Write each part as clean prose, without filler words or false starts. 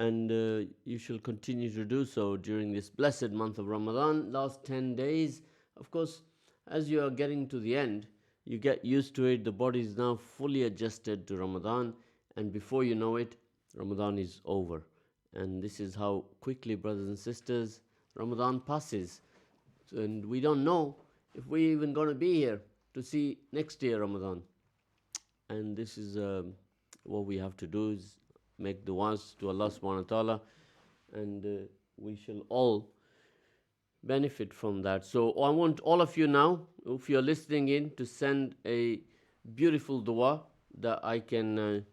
and you shall continue to do so during this blessed month of Ramadan. Last 10 days, of course, as you are getting to the end, you get used to it. The body is now fully adjusted to Ramadan, and before you know it, Ramadan is over. And this is how quickly, brothers and sisters, Ramadan passes. And we don't know if we're even going to be here to see next year Ramadan. And this is what we have to do, is make du'as to Allah subhanahu wa ta'ala, and we shall all benefit from that. So I want all of you now, if you're listening in, to send a beautiful dua that I can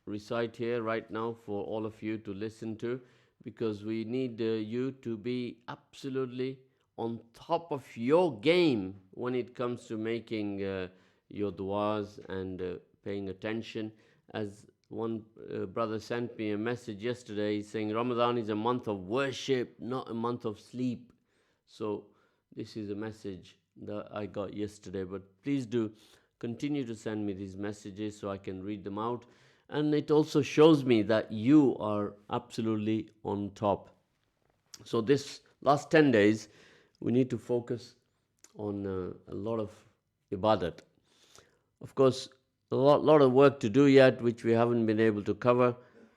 recite here right now for all of you to listen to, because we need you to be absolutely on top of your game when it comes to making your du'as and paying attention. As one brother sent me a message yesterday saying Ramadan is a month of worship, not a month of sleep. So this is a message that I got yesterday, but please do continue to send me these messages so I can read them out. And it also shows me that you are absolutely on top. So this last 10 days, we need to focus on a lot of ibadat. Of course, a lot of work to do yet, which we haven't been able to cover,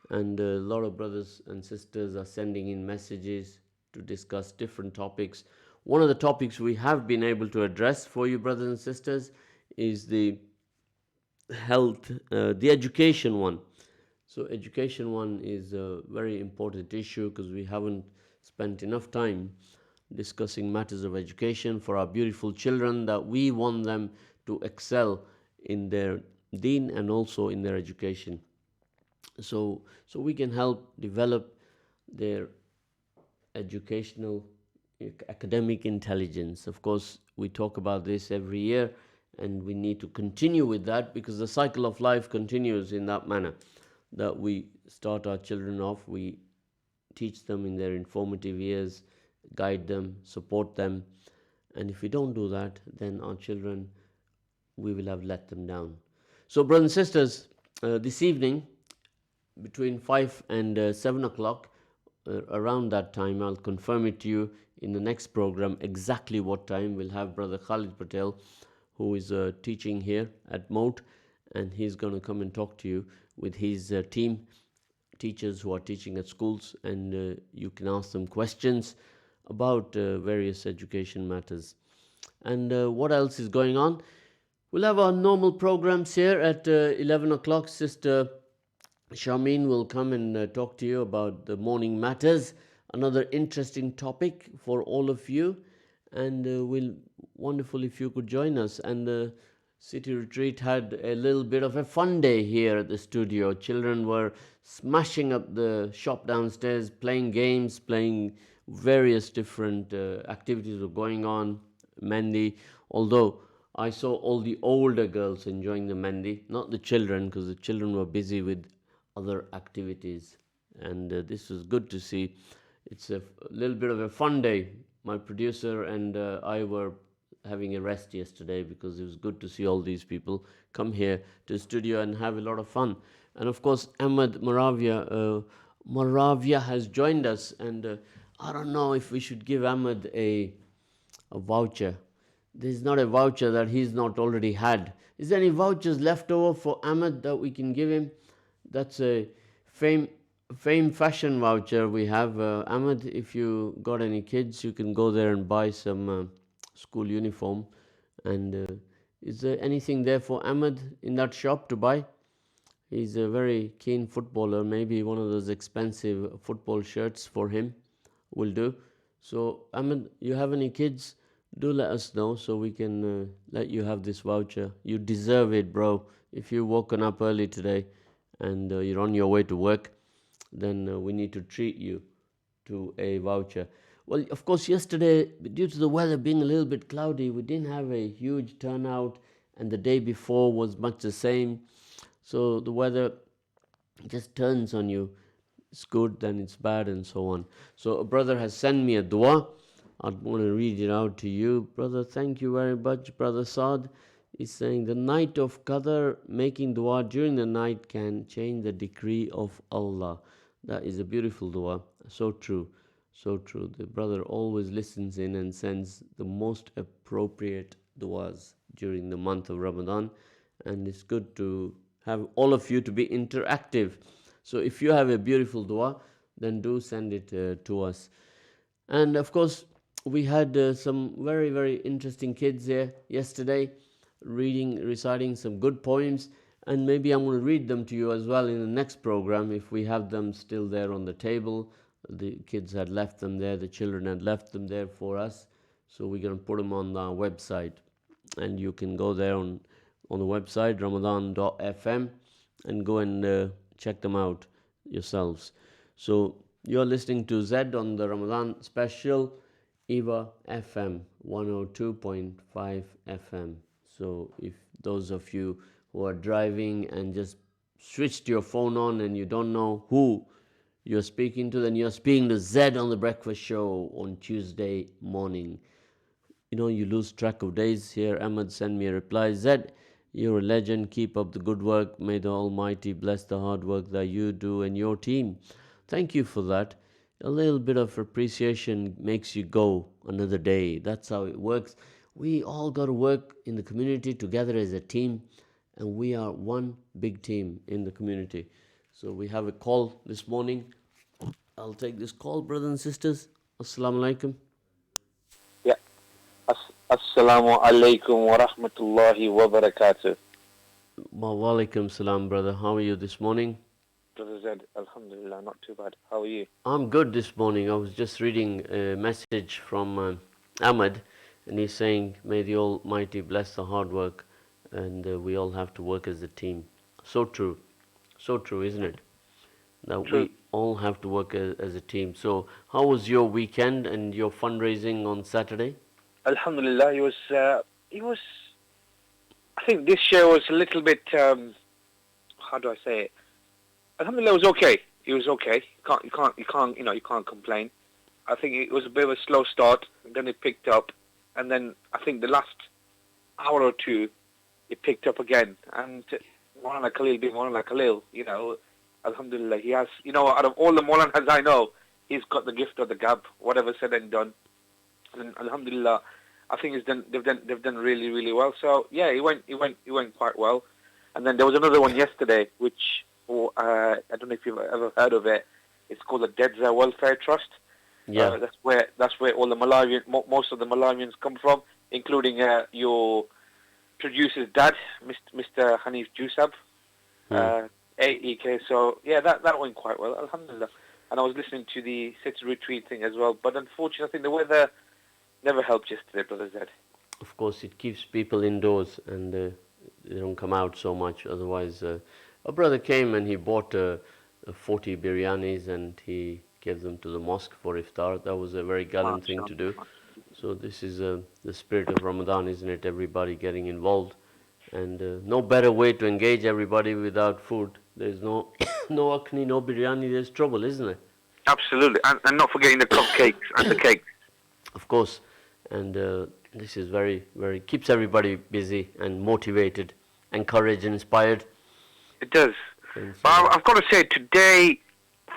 and a lot of brothers and sisters are sending in messages to discuss different topics. One of the topics we have been able to address for you, brothers and sisters, is the health, the education one. So education one is a very important issue, because we haven't spent enough time discussing matters of education for our beautiful children, that we want them to excel in their deen and also in their education. So we can help develop their educational, academic intelligence. Of course, we talk about this every year, and we need to continue with that, because the cycle of life continues in that manner, that we start our children off, we teach them in their informative years, guide them, support them, and if we don't do that, then our children, we will have let them down. So brothers and sisters, this evening between 5 and 7 o'clock, around that time, I'll confirm it to you in the next program exactly what time. We'll have Brother Khalid Patel, who is teaching here at Moat, and he's going to come and talk to you with his team, teachers who are teaching at schools, and you can ask them questions about various education matters. And what else is going on? We'll have our normal programs here at 11 o'clock. Sister Shameen will come and talk to you about the morning matters, another interesting topic for all of you, and we'll wonderful if you could join us. And the City Retreat had a little bit of a fun day here at the studio. Children were smashing up the shop downstairs, playing games, playing various different activities were going on, Mendi, although I saw all the older girls enjoying the Mendi, not the children, because the children were busy with other activities, and this was good to see. It's a little bit of a fun day. My producer and I were having a rest yesterday, because it was good to see all these people come here to the studio and have a lot of fun. And of course, Ahmed Moravia has joined us, and I don't know if we should give Ahmed a voucher. There's not a voucher that he's not already had. Is there any vouchers left over for Ahmed that we can give him? That's a fame fashion voucher we have. Ahmed, if you got any kids, you can go there and buy some school uniform. And is there anything there for Ahmed in that shop to buy? He's a very keen footballer. Maybe one of those expensive football shirts for him will do. So Ahmed, you have any kids? Do let us know so we can let you have this voucher. You deserve it, bro. If you've woken up early today and you're on your way to work, then we need to treat you to a voucher. Well, of course, yesterday, due to the weather being a little bit cloudy, we didn't have a huge turnout, and the day before was much the same. So the weather just turns on you. It's good, then it's bad, and so on. So a brother has sent me a dua. I want to read it out to you. Brother, thank you very much. Brother Saad is saying, the night of Qadr, making dua during the night can change the decree of Allah. That is a beautiful dua. So true. So true. The brother always listens in and sends the most appropriate duas during the month of Ramadan. And it's good to have all of you to be interactive. So if you have a beautiful dua, then do send it to us. And of course, we had some very, very interesting kids here yesterday reciting some good poems. And maybe I'm going to read them to you as well in the next program if we have them still there on the table. The kids had left them there, the children had left them there for us. So we're going to put them on our website. And you can go there on the website, ramadan.fm, and go and check them out yourselves. So you're listening to ZED on the Ramadan special, EAVA FM 102.5 FM. So if those of you who are driving and just switched your phone on and you don't know who you're speaking to, then you're speaking to ZED on the breakfast show on Tuesday morning. You lose track of days. Here, Ahmed sent me a reply. ZED, you're a legend. Keep up the good work. May the Almighty bless the hard work that you do and your team. Thank you for that. A little bit of appreciation makes you go another day. That's how it works. We all got to work in the community together as a team, and we are one big team in the community. So we have a call this morning. I'll take this call, brothers and sisters. Assalamu alaikum. Yeah. Assalamu alaikum wa rahmatullahi wa barakatuh. Wa alaikum salam, brother. How are you this morning? Brother Zed, alhamdulillah, not too bad. How are you? I'm good this morning. I was just reading a message from Ahmed, and he's saying, may the Almighty bless the hard work, and we all have to work as a team. So true. So true, isn't it? That True. we all have to work as a team. So how was your weekend and your fundraising on Saturday? Alhamdulillah, it was, I think this year was a little bit, how do I say it? Alhamdulillah, it was okay. It was okay. You can't complain. I think it was a bit of a slow start, then it picked up, and then I think the last hour or two, it picked up again. And Maulana Khalil being Maulana Khalil, Alhamdulillah, he has, out of all the Maulanas I know, he's got the gift of the gab, whatever said and done. And Alhamdulillah, I think they've done really, really well. So yeah, it went quite well. And then there was another one yesterday, which I don't know if you've ever heard of it. It's called the ZED Welfare Trust. Yeah, that's where all the most of the Malawians come from, including your producer's dad, Mr. Hanif Jusab, AEK. So yeah, that went quite well, alhamdulillah. And I was listening to the City Retreat thing as well. But unfortunately, I think the weather never helped yesterday, Brother Zed. of course, it keeps people indoors and they don't come out so much. Otherwise, a brother came and he bought 40 biryanis and he gave them to the mosque for iftar. That was a very gallant thing to do. So this is the spirit of Ramadan, isn't it? Everybody getting involved. And no better way to engage everybody without food. There's no no akni, no biryani, there's trouble, isn't it? Absolutely. And not forgetting the cupcakes and the cakes. Of course. And this is very, very, keeps everybody busy and motivated, encouraged and inspired. It does. And so, But I've got to say, today,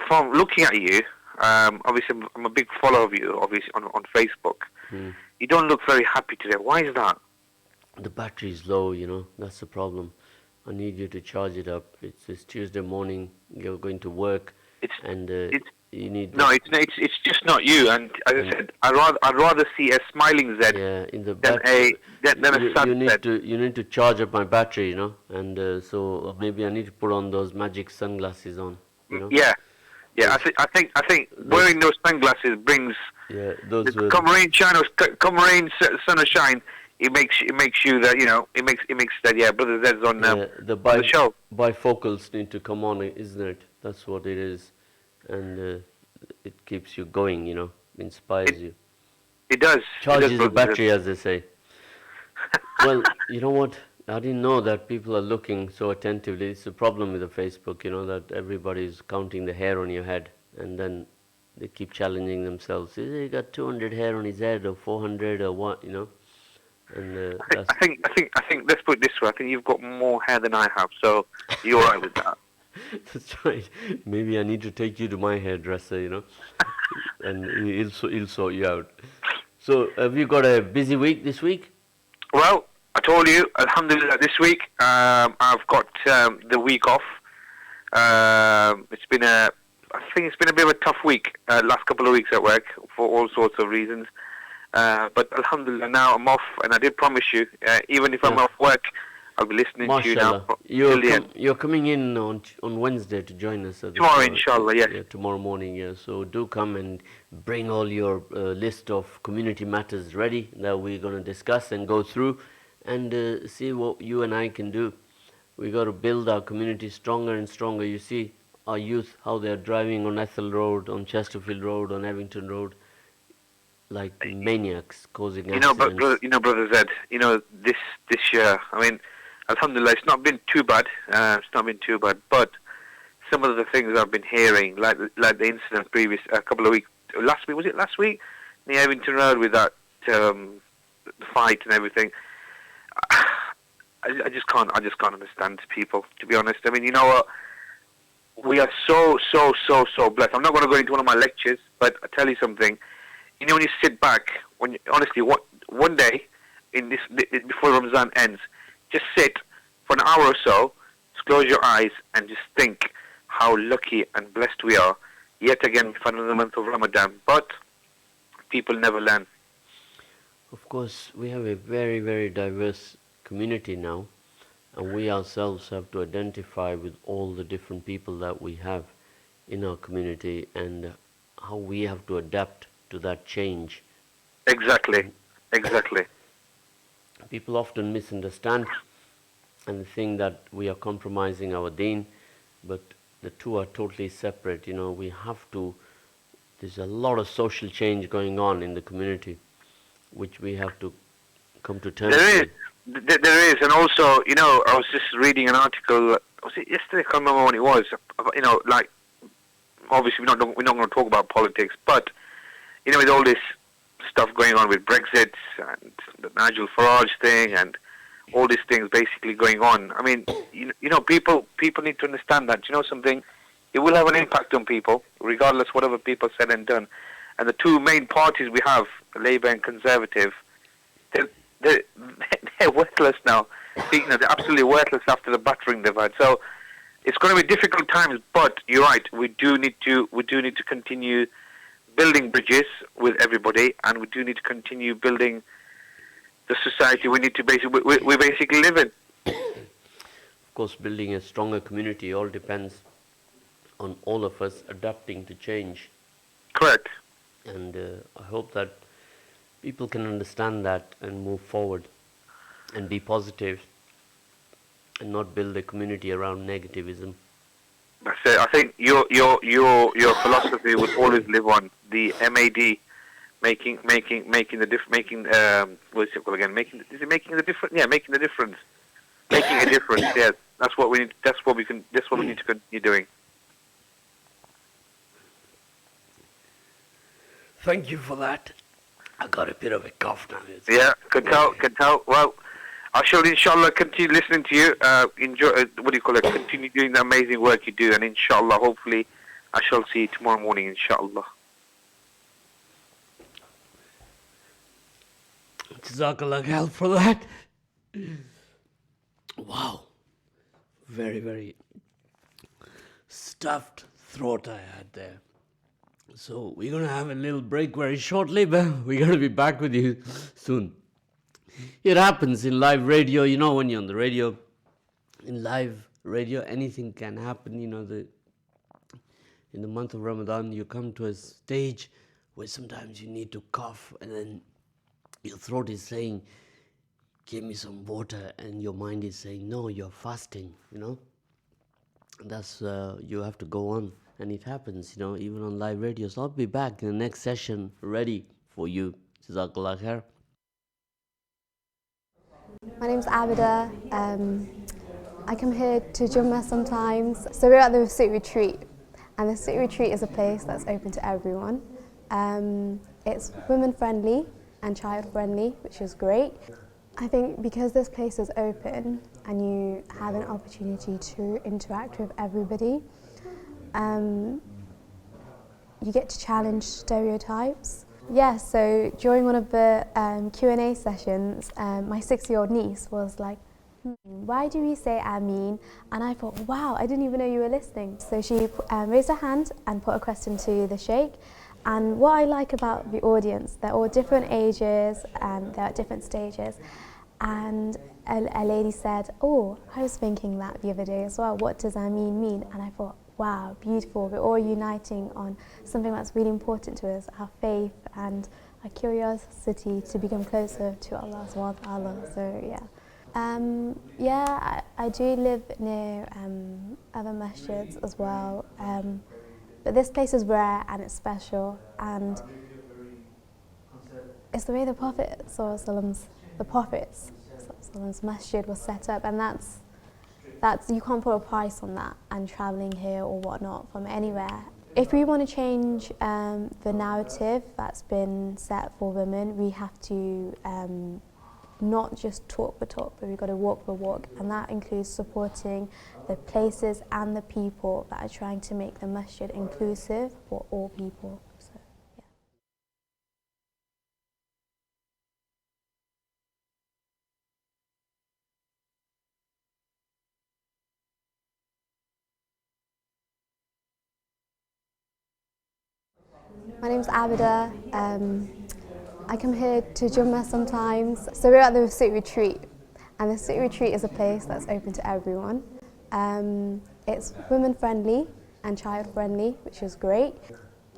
from looking at you, obviously I'm a big follower of you, obviously, on Facebook. You don't look very happy today. Why is that? the battery is low, that's the problem. I need you to charge it up. It's Tuesday morning, you're going to work, and you need... No, it's just not you. And as I said, I'd rather see a smiling Zed in the than a sad Zed. You need to charge up my battery, and so maybe I need to put on those magic sunglasses on, Yeah. I think wearing those sunglasses brings... Yeah, those come rain, sun or shine. It makes you that it makes that Brother Zed's on the show. Bifocals need to come on, isn't it? That's what it is, and it keeps you going. Inspires you. It does. Charges the battery, as they say. Well, you know what? I didn't know that people are looking so attentively. It's a problem with the Facebook, that everybody's counting the hair on your head, and then they keep challenging themselves. He got 200 hair on his head, or 400, or what, And I think let's put it this way. I think you've got more hair than I have, so you're all right with that. That's right. Maybe I need to take you to my hairdresser, and he'll sort you out. So, have you got a busy week this week? Well, I told you, alhamdulillah, this week I've got the week off. I think it's been a bit of a tough week, last couple of weeks at work for all sorts of reasons. But alhamdulillah, now I'm off, and I did promise you, even if I'm off work, I'll be listening to you now. You're coming in on Wednesday to join us. Tomorrow, inshallah, yes. Yeah, tomorrow morning, yeah. So do come and bring all your list of community matters ready that we're going to discuss and go through and see what you and I can do. We got to build our community stronger and stronger. You see our youth, how they're driving on Ethel Road, on Chesterfield Road, on Evington Road, like maniacs, causing accidents. Brother Zed, this year, I mean, alhamdulillah, it's not been too bad. But some of the things I've been hearing, like the incident a couple of weeks, was it last week? Near Evington Road with that fight and everything. I just can't understand people, to be honest. I mean, you know what? We are so blessed. I'm not going to go into one of my lectures, but I tell you something. You know, when you sit back, honestly, one day before Ramadan ends, just sit for an hour or so, just close your eyes, and just think how lucky and blessed we are. Yet again, for another month of Ramadan, but people never learn. Of course, we have a very, very diverse community now, and we ourselves have to identify with all the different people that we have in our community and how we have to adapt to that change. Exactly. People often misunderstand and think that we are compromising our deen, but the two are totally separate. There's a lot of social change going on in the community, which we have to come to terms with. There is, and also, I was just reading an article, was it yesterday? I can't remember when it was. Like, obviously we're not going to talk about politics, but, with all this stuff going on with Brexit and the Nigel Farage thing and all these things basically going on. I mean, people need to understand that. Something? It will have an impact on people, regardless whatever people said and done. And the two main parties we have, Labour and Conservative, they're worthless now. They're absolutely worthless after the battering they've had. So it's going to be difficult times, but you're right. We do need to continue building bridges with everybody, and we do need to continue building the society we basically live in. Of course, building a stronger community all depends on all of us adapting to change. Correct. And I hope that people can understand that and move forward and be positive and not build a community around negativism. That's it. I think your philosophy will always live on. The MAD, making the difference. What's it called again? Making the difference. Yeah, making the difference. Making a difference. Yeah, that's what we need. That's what we need to continue doing. Thank you for that. I got a bit of a cough now. Yeah, can tell. Well, I shall inshallah continue listening to you. Enjoy. Continue doing the amazing work you do, and inshallah, hopefully, I shall see you tomorrow morning. Inshallah. Jazakallah khair for that. Wow. Very, very stuffed throat I had there. So we're going to have a little break very shortly, but we're going to be back with you soon. It happens in live radio, when you're on the radio. In live radio, anything can happen. In the month of Ramadan, you come to a stage where sometimes you need to cough, and then your throat is saying, give me some water, and your mind is saying, no, you're fasting, That's, you have to go on. And it happens, even on live radio. So I'll be back in the next session ready for you. Jazakallah khair. My name's Abida. I come here to Jummah sometimes. So we're at the City Retreat. And the City Retreat is a place that's open to everyone. It's women friendly and child friendly, which is great. I think because this place is open, and you have an opportunity to interact with everybody. You get to challenge stereotypes. Yeah, so during one of the Q&A sessions, my 6-year-old niece was like, why do we say Ameen? And I thought, wow, I didn't even know you were listening. So she raised her hand and put a question to the Sheikh. And what I like about the audience, they're all different ages and they're at different stages. And a lady said, oh, I was thinking that the other day as well. What does Ameen mean? And I thought, wow, beautiful. We're all uniting on something that's really important to us, our faith and our curiosity to become closer to Allah subhanahu wa ta'ala. So yeah. I do live near other masjids as well, but this place is rare and it's special, and it's the way the Prophet's masjid was set up, and that's you can't put a price on that, and travelling here or whatnot from anywhere. If we want to change the narrative that's been set for women, we have to not just talk the talk, but we've got to walk the walk, and that includes supporting the places and the people that are trying to make the masjid inclusive for all people. So, yeah. My name's Abida. I come here to Jummah sometimes. So we're at the City Retreat, and the City Retreat is a place that's open to everyone. It's women friendly and child friendly, which is great.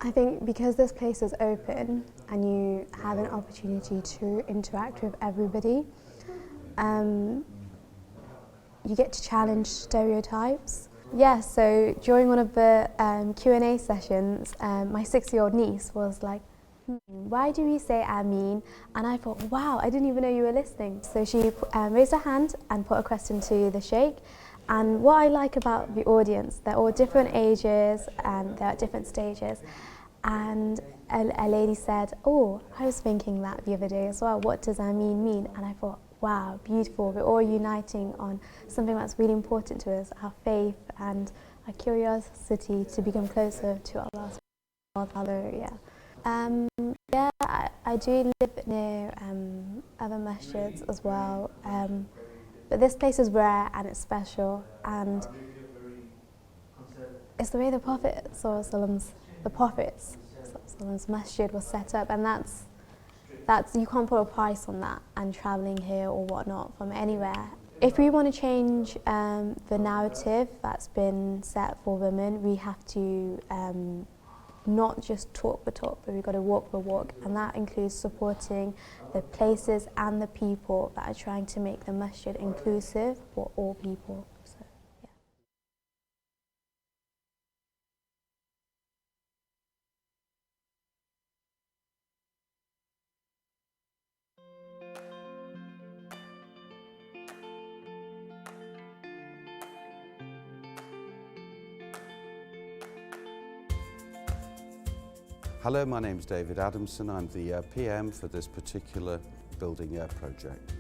I think because this place is open and you have an opportunity to interact with everybody, you get to challenge stereotypes. Yeah, so during one of the Q&A sessions, my 6-year-old niece was like, why do we say Ameen? And I thought, wow, I didn't even know you were listening. So she raised her hand and put a question to the Sheikh. And what I like about the audience, they're all different ages and they're at different stages. And a lady said, oh, I was thinking that the other day as well. What does Ameen mean? And I thought, wow, beautiful. We're all uniting on something that's really important to us, our faith and our curiosity to become closer to Allah subhanahu wa ta'ala. Yeah. I do live near other masjids as well, but this place is rare and it's special, and it's the way the Prophet's masjid was set up, and that's you can't put a price on that, and travelling here or whatnot from anywhere. If we want to change the narrative that's been set for women, we have to not just talk the talk, but we've got to walk the walk, and that includes supporting the places and the people that are trying to make the masjid inclusive for all people. So, yeah. Hello, my name is David Adamson. I'm the PM for this particular building project.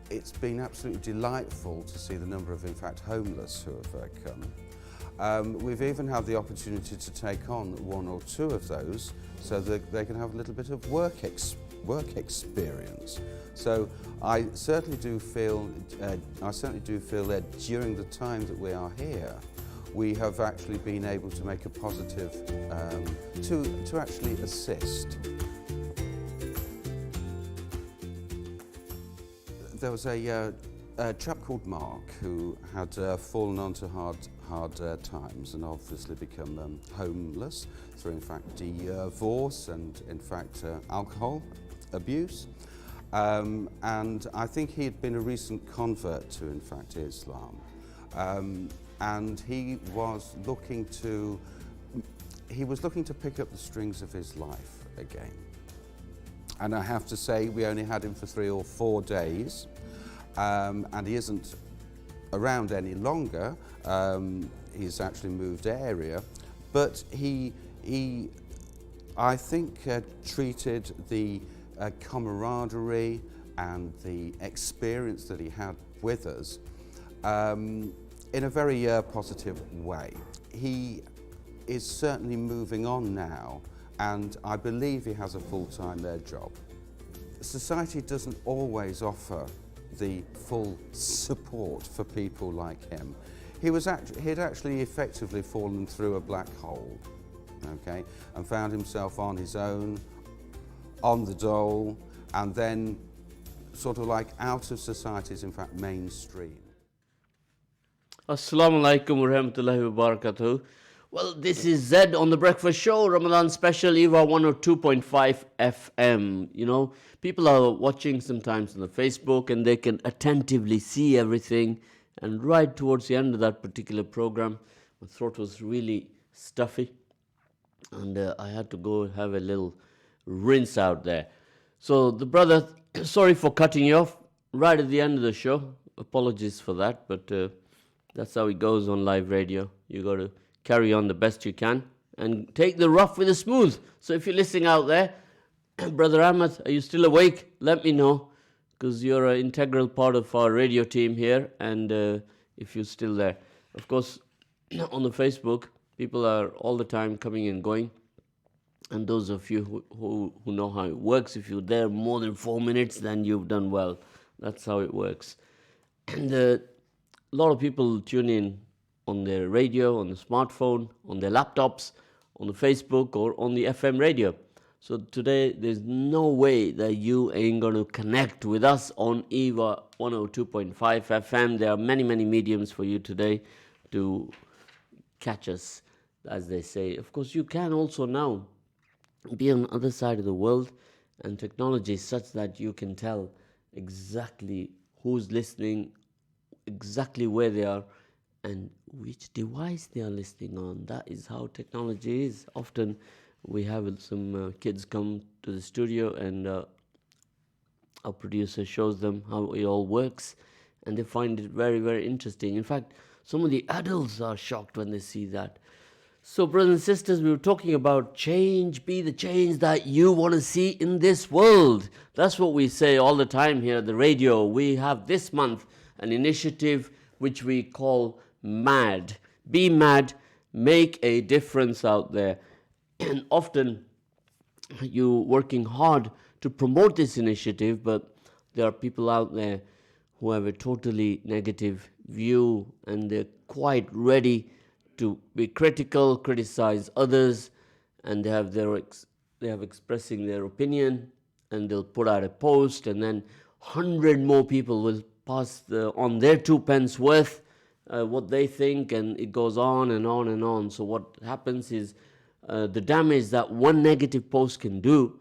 It's been absolutely delightful to see the number of, in fact, homeless who have come. We've even had the opportunity to take on one or two of those so that they can have a little bit of work experience. So I certainly do feel that during the time that we are here, we have actually been able to make a positive to actually assist. There was a chap called Mark who had fallen onto hard times and obviously become homeless through, in fact, divorce and, in fact, alcohol abuse. And I think he had been a recent convert to, in fact, Islam. And he was looking to pick up the strings of his life again. And I have to say, we only had him for 3 or 4 days, and he isn't around any longer. He's actually moved area, But I think, treated the camaraderie and the experience that he had with us in a very positive way. He is certainly moving on now, and I believe he has a full-time job. Society doesn't always offer the full support for people like him. He'd actually effectively fallen through a black hole, okay, and found himself on his own, on the dole, and then sort of like out of society's, in fact, mainstream. Assalamu alaikum wa rahmatullahi wa barakatuh. Well, this is Zed on the Breakfast Show, Ramadan special, EAVA 102.5 FM. You know, people are watching sometimes on the Facebook and they can attentively see everything. And right towards the end of that particular program, my throat was really stuffy. And I had to go have a little rinse out there. So the brother, sorry for cutting you off right at the end of the show. Apologies for that, but that's how it goes on live radio. You got to carry on the best you can and take the rough with the smooth. So if you're listening out there, Brother Ahmed, are you still awake? Let me know, because you're an integral part of our radio team here, and if you're still there. Of course, on the Facebook, people are all the time coming and going, and those of you who know how it works, if you're there more than 4 minutes, then you've done well. That's how it works. And a lot of people tune in on their radio, on the smartphone, on their laptops, on the Facebook, or on the FM radio. So today, there's no way that you ain't going to connect with us on EAVA 102.5 FM. There are many, many mediums for you today to catch us, as they say. Of course, you can also now be on the other side of the world, and technology is such that you can tell exactly who's listening, exactly where they are, and which device they are listening on. That is how technology is. Often we have some kids come to the studio, and our producer shows them how it all works, and they find it very, very interesting. In fact, some of the adults are shocked when they see that. So, brothers and sisters, we were talking about change, be the change that you want to see in this world. That's what we say all the time here at the radio. We have this month an initiative which we call MAD. Be mad, make a difference out there. And often you're working hard to promote this initiative, but there are people out there who have a totally negative view, and they're quite ready to be critical, criticize others, and they have expressing their opinion, and they'll put out a post, and then 100 more people will pass on their 2 pence worth what they think, and it goes on and on and on. So what happens is the damage that one negative post can do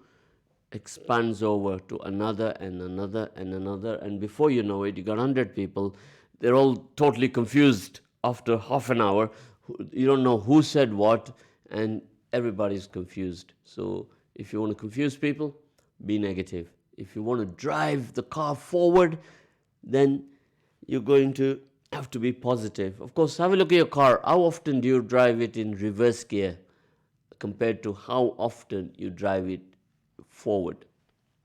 expands over to another and another and another, and before you know it, you got 100 people. They're all totally confused after half an hour. You don't know who said what, and everybody's confused. So if you want to confuse people, be negative. If you want to drive the car forward, then you're going to have to be positive. Of course, have a look at your car. How often do you drive it in reverse gear compared to how often you drive it forward?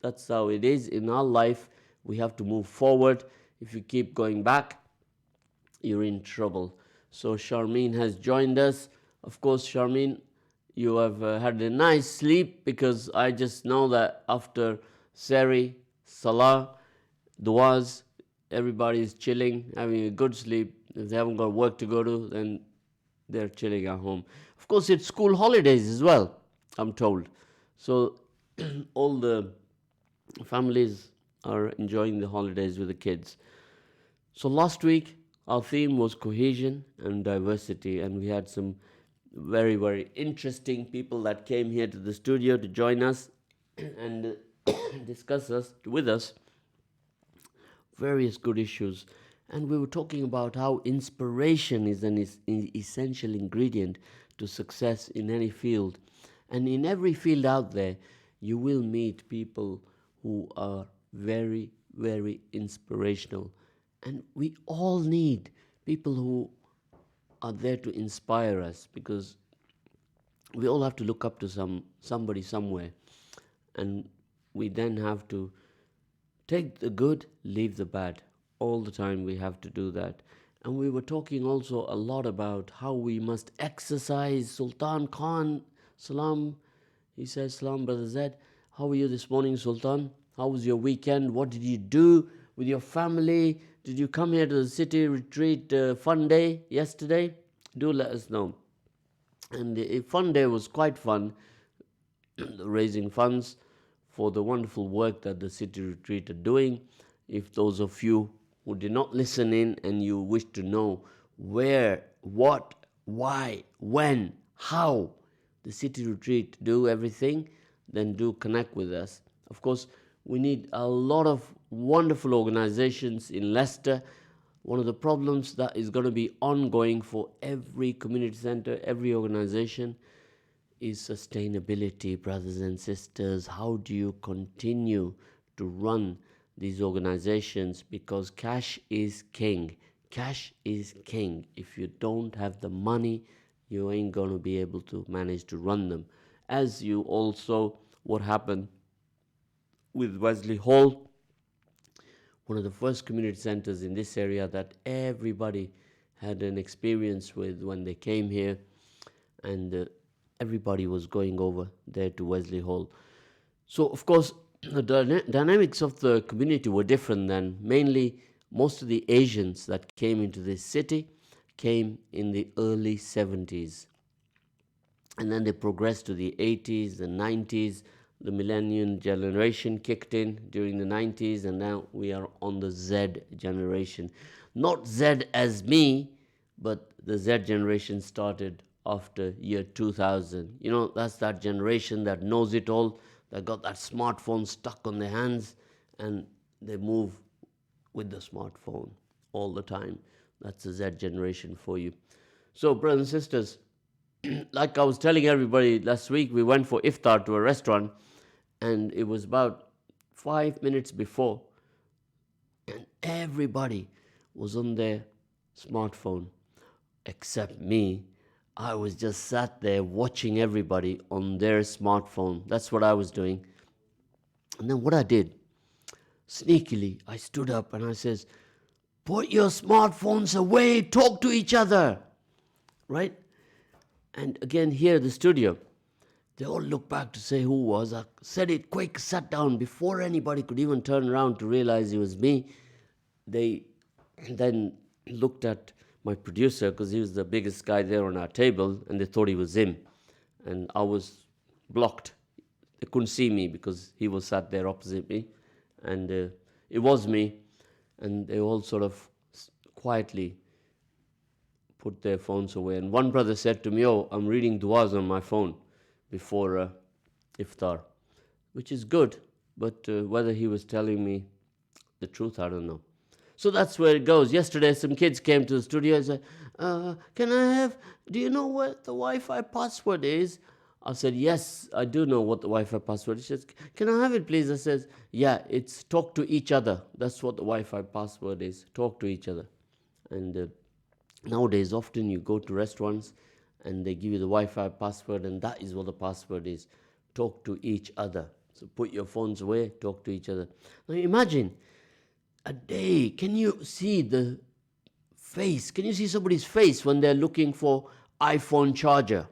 That's how it is in our life. We have to move forward. If you keep going back, you're in trouble. So Charmaine has joined us. Of course, Charmaine, you have had a nice sleep, because I just know that after Sari, Salah, Duas, everybody is chilling, having a good sleep. If they haven't got work to go to, then they're chilling at home. Of course, it's school holidays as well, I'm told. So all the families are enjoying the holidays with the kids. So last week, our theme was cohesion and diversity, and we had some very, very interesting people that came here to the studio to join us and discuss with us various good issues. And we were talking about how inspiration is an essential ingredient to success in any field. And in every field out there, you will meet people who are very, very inspirational. And we all need people who are there to inspire us, because we all have to look up to somebody somewhere, and we then have to take the good, leave the bad. All the time we have to do that. And we were talking also a lot about how we must exercise. Sultan Khan, salam, he says, salam, Brother Zed. How are you this morning, Sultan? How was your weekend? What did you do with your family? Did you come here to the city retreat fun day yesterday? Do let us know. And the fun day was quite fun, raising funds for the wonderful work that the city retreat are doing. If those of you who did not listen in and you wish to know where, what, why, when, how the city retreat do everything, then do connect with us. Of course, we need a lot of wonderful organizations in Leicester. One of the problems that is going to be ongoing for every community center, every organization, is sustainability, brothers and sisters. How do you continue to run these organizations? Because cash is king. Cash is king. If you don't have the money, you ain't going to be able to manage to run them. As you also, what happened with Wesley Hall, one of the first community centers in this area that everybody had an experience with when they came here, and everybody was going over there to Wesley Hall. So, of course, the dynamics of the community were different then. Mainly, most of the Asians that came into this city came in the early 70s. And then they progressed to the 80s, the 90s. The millennium generation kicked in during the 90s, and now we are on the Z generation. Not Z as me, but the Z generation started after year 2000. You know, that's that generation that knows it all, that got that smartphone stuck on their hands, and they move with the smartphone all the time. That's the Z generation for you. So, brothers and sisters, like I was telling everybody last week, we went for iftar to a restaurant, and it was about 5 minutes before, and everybody was on their smartphone except me. I was just sat there watching everybody on their smartphone. That's what I was doing. And then what I did, sneakily, I stood up and I says, put your smartphones away, talk to each other, right? And again, here at the studio, they all looked back to say who was. I said it quick, sat down before anybody could even turn around to realize it was me. They then looked at my producer, because he was the biggest guy there on our table, and they thought he was him. And I was blocked. They couldn't see me because he was sat there opposite me. And it was me. And they all sort of quietly put their phones away. And one brother said to me, oh, I'm reading du'as on my phone before iftar, which is good, but whether he was telling me the truth, I don't know. So that's where it goes. Yesterday, some kids came to the studio and said, do you know what the Wi-Fi password is? I said, yes, I do know what the Wi-Fi password is. She says, can I have it, please? I says, yeah, it's talk to each other. That's what the Wi-Fi password is, talk to each other. And nowadays, often you go to restaurants, and they give you the Wi-Fi password, and that is what the password is. Talk to each other. So put your phones away, talk to each other. Now imagine a day, can you see the face? Can you see somebody's face when they're looking for iPhone charger?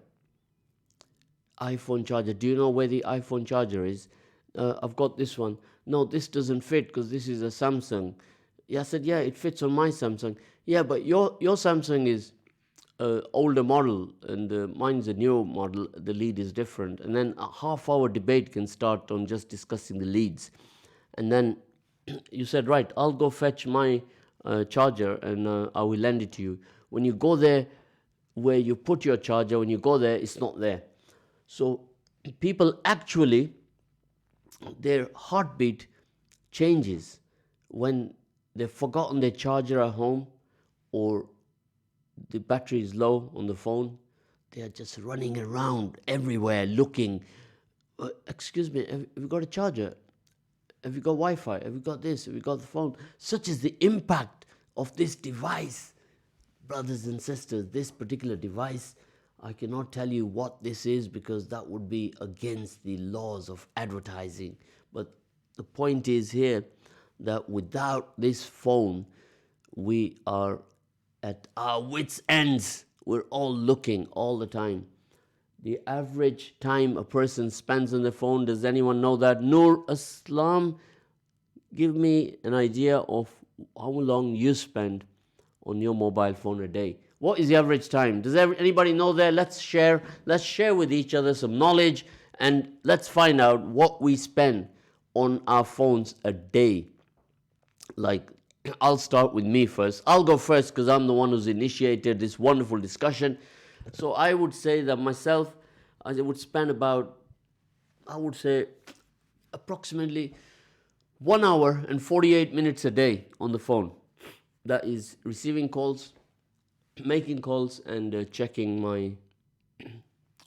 iPhone charger. Do you know where the iPhone charger is? I've got this one. No, this doesn't fit because this is a Samsung. Yeah, I said, yeah, it fits on my Samsung. Yeah, but your Samsung is older model, and mine's a new model. The lead is different, and then a half-hour debate can start on just discussing the leads. And then you said, right, I'll go fetch my charger, and I will lend it to you. When you go there where you put your charger, when you go there, it's not there. So people actually, their heartbeat changes when they've forgotten their charger at home, or the battery is low on the phone. They are just running around everywhere looking. Excuse me, have you got a charger? Have you got Wi-Fi? Have you got this? Have you got the phone? Such is the impact of this device, brothers and sisters. This particular device, I cannot tell you what this is because that would be against the laws of advertising. But the point is here that without this phone, we are at our wits' ends. We're all looking all the time. The average time a person spends on the phone, does anyone know that? Noor Aslam, give me an idea of how long you spend on your mobile phone a day. What is the average time? Does anybody know there? Let's share with each other some knowledge, and let's find out what we spend on our phones a day. Like, I'll start with me first. I'll go first because I'm the one who's initiated this wonderful discussion. So I would say that myself, I would spend about, I would say, approximately 1 hour and 48 minutes a day on the phone. That is receiving calls, making calls, and checking my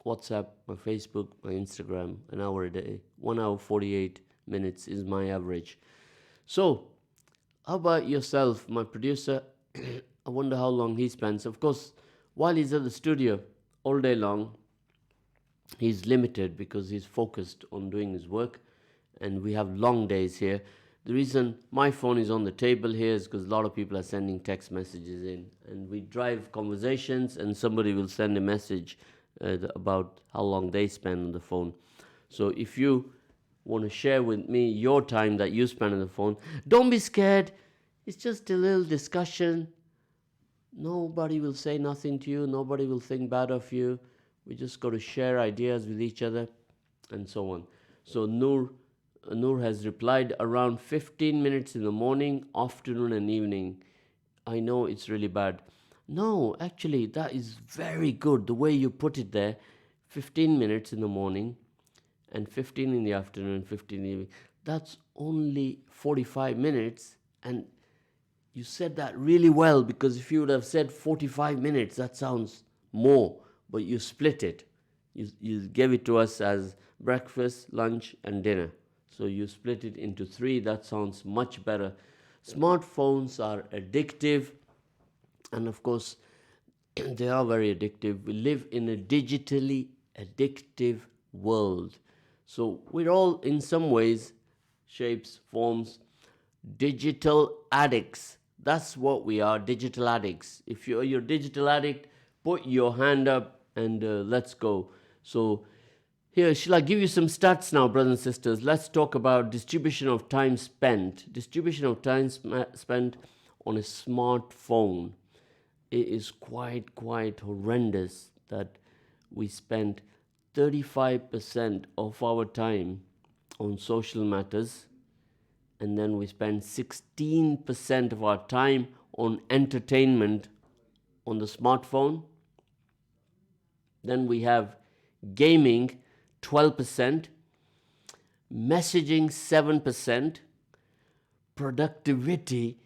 WhatsApp, my Facebook, my Instagram, an hour a day. 1 hour 48 minutes is my average. So, how about yourself, my producer? I wonder how long he spends. Of course, while he's at the studio all day long, he's limited because he's focused on doing his work, and we have long days here. The reason my phone is on the table here is because a lot of people are sending text messages in, and we drive conversations, and somebody will send a message about how long they spend on the phone. So if you want to share with me your time that you spend on the phone, don't be scared. It's just a little discussion. Nobody will say nothing to you. Nobody will think bad of you. We just got to share ideas with each other and so on. So Noor has replied around 15 minutes in the morning, afternoon and evening. I know it's really bad. No, actually, that is very good. The way you put it there, 15 minutes in the morning and 15 in the afternoon, 15 in the evening. That's only 45 minutes. And you said that really well, because if you would have said 45 minutes, that sounds more. But you split it. You gave it to us as breakfast, lunch, and dinner. So you split it into 3. That sounds much better. Smartphones are addictive. And of course, they are very addictive. We live in a digitally addictive world. So we're all, in some ways, shapes, forms, digital addicts. That's what we are, digital addicts. If you're a digital addict, put your hand up and let's go. So here, shall I give you some stats now, brothers and sisters? Let's talk about distribution of time spent. Distribution of time spent on a smartphone. It is quite horrendous that we spend 35% of our time on social matters, and then we spend 16% of our time on entertainment on the smartphone. Then we have gaming, 12%, messaging, 7%, productivity,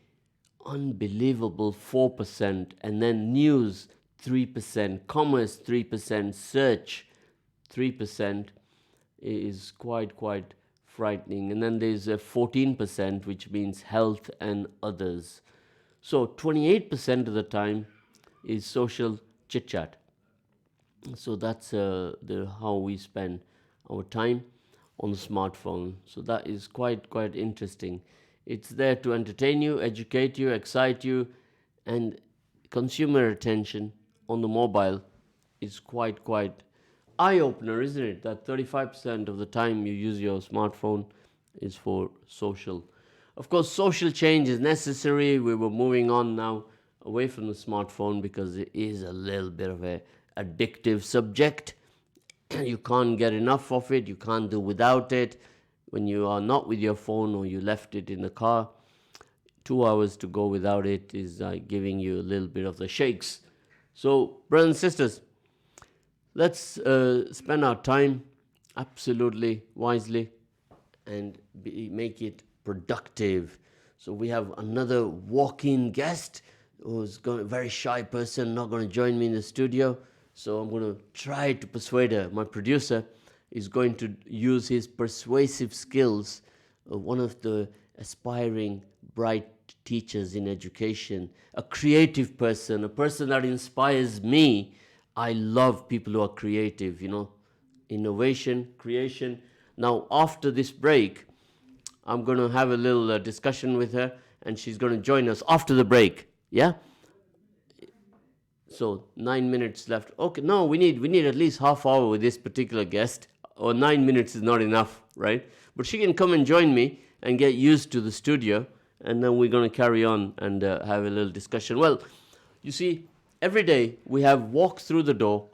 unbelievable, 4%, and then news, 3%, commerce, 3%, search, 3%, is quite frightening. And then there's a 14%, which means health and others. So 28% of the time is social chit-chat. So that's how we spend our time on the smartphone. So that is quite interesting. It's there to entertain you, educate you, excite you, and consumer attention on the mobile is quite eye-opener, isn't it? That 35% of the time you use your smartphone is for social. Of course, social change is necessary. We were moving on now away from the smartphone because it is a little bit of a addictive subject. You can't get enough of it. You can't do without it. When you are not with your phone or you left it in the car, 2 hours to go without it is giving you a little bit of the shakes. So, brothers and sisters, let's spend our time absolutely wisely and make it productive. So we have another walk-in guest who's a very shy person, not going to join me in the studio. So I'm going to try to persuade her. My producer is going to use his persuasive skills. One of the aspiring bright teachers in education, a creative person, a person that inspires me. I love people who are creative, innovation, creation. Now, after this break, I'm going to have a little discussion with her, and she's going to join us after the break. Yeah? So 9 minutes left. Okay, no, we need at least half hour with this particular guest, or 9 minutes is not enough, right? But she can come and join me and get used to the studio, and then we're going to carry on and have a little discussion. Well, you see, every day we have walk through the door,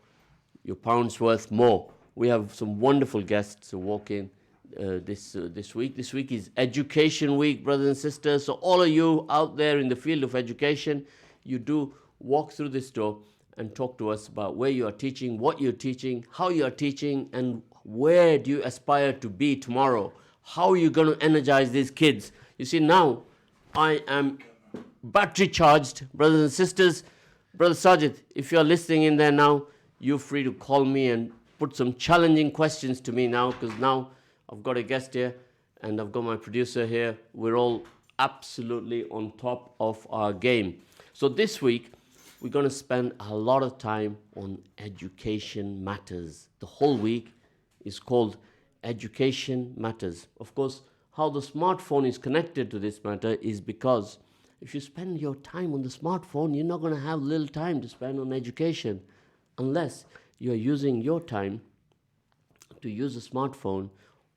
your pound's worth more. We have some wonderful guests who walk in this week. This week is Education Week, brothers and sisters. So all of you out there in the field of education, you do walk through this door and talk to us about where you are teaching, what you're teaching, how you are teaching, and where do you aspire to be tomorrow? How are you going to energize these kids? You see, now I am battery charged, brothers and sisters. Brother Zahid, if you're listening in there now, you're free to call me and put some challenging questions to me now, because now I've got a guest here and I've got my producer here. We're all absolutely on top of our game. So this week, we're going to spend a lot of time on education matters. The whole week is called Education Matters. Of course, how the smartphone is connected to this matter is because if you spend your time on the smartphone, you're not going to have little time to spend on education unless you're using your time to use a smartphone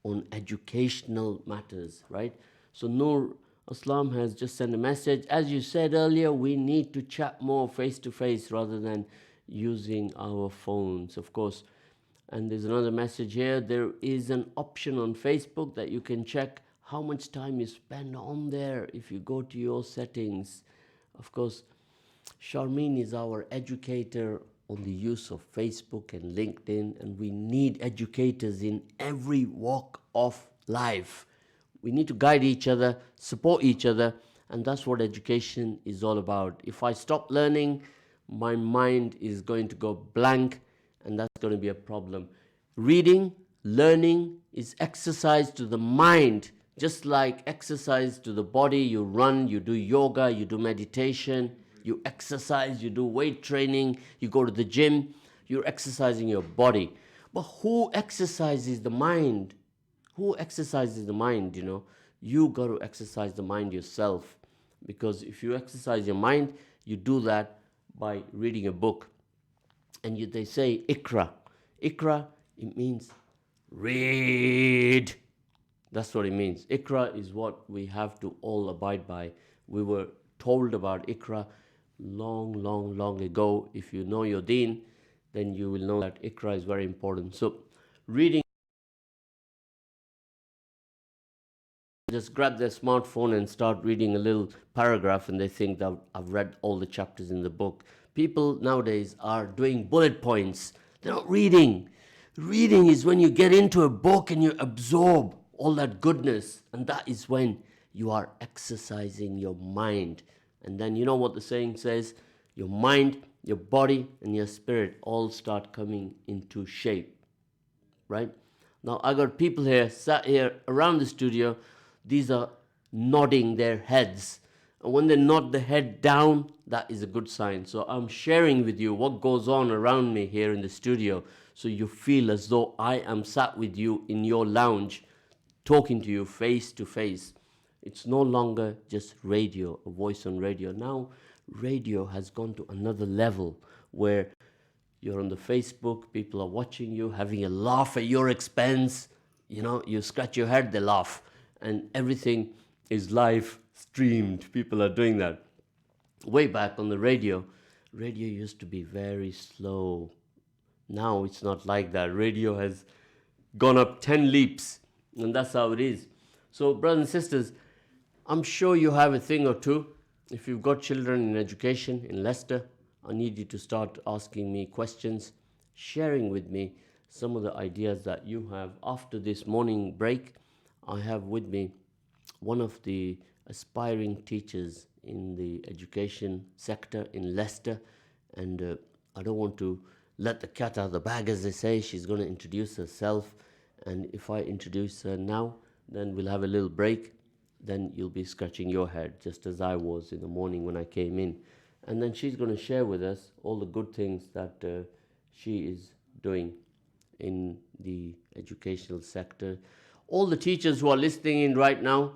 on educational matters, right? So Noor Aslam has just sent a message. As you said earlier, we need to chat more face to face rather than using our phones, of course. And there's another message here. There is an option on Facebook that you can check how much time you spend on there if you go to your settings. Of course, Charmaine is our educator on the use of Facebook and LinkedIn, and we need educators in every walk of life. We need to guide each other, support each other, and that's what education is all about. If I stop learning, my mind is going to go blank, and that's going to be a problem. Reading, learning is exercise to the mind, just like exercise to the body. You run, you do yoga, you do meditation, you exercise, you do weight training, you go to the gym, you're exercising your body. But who exercises the mind? Who exercises the mind, You got to exercise the mind yourself. Because if you exercise your mind, you do that by reading a book. And they say Ikra. Ikra, it means read. That's what it means. Ikra is what we have to all abide by. We were told about Ikra long ago. If you know your deen, then you will know that Ikra is very important. So reading, just grab their smartphone and start reading a little paragraph and they think that I've read all the chapters in the book. People nowadays are doing bullet points. They're not reading. Reading is when you get into a book and you absorb all that goodness, and that is when you are exercising your mind. And then you know what the saying says, your mind, your body, and your spirit all start coming into shape, right? Now, I got people here, sat here around the studio. These are nodding their heads. And when they nod the head down, that is a good sign. So I'm sharing with you what goes on around me here in the studio, so you feel as though I am sat with you in your lounge, talking to you face to face. It's no longer just radio, a voice on radio. Now, radio has gone to another level where you're on the Facebook, people are watching you, having a laugh at your expense. You scratch your head, they laugh. And everything is live streamed. People are doing that. Way back on the radio used to be very slow. Now it's not like that. Radio has gone up 10 leaps, and that's how it is. So, brothers and sisters, I'm sure you have a thing or two. If you've got children in education in Leicester, I need you to start asking me questions, sharing with me some of the ideas that you have. After this morning break, I have with me one of the aspiring teachers in the education sector in Leicester, and I don't want to let the cat out of the bag, as they say. She's going to introduce herself, and if I introduce her now, then we'll have a little break. Then you'll be scratching your head, just as I was in the morning when I came in. And then she's going to share with us all the good things that she is doing in the educational sector. All the teachers who are listening in right now,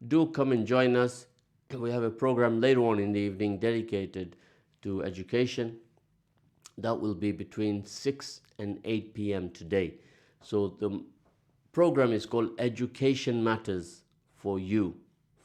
do come and join us. We have a program later on in the evening dedicated to education. That will be between 6 and 8 p.m. today. So the program is called Education Matters for you,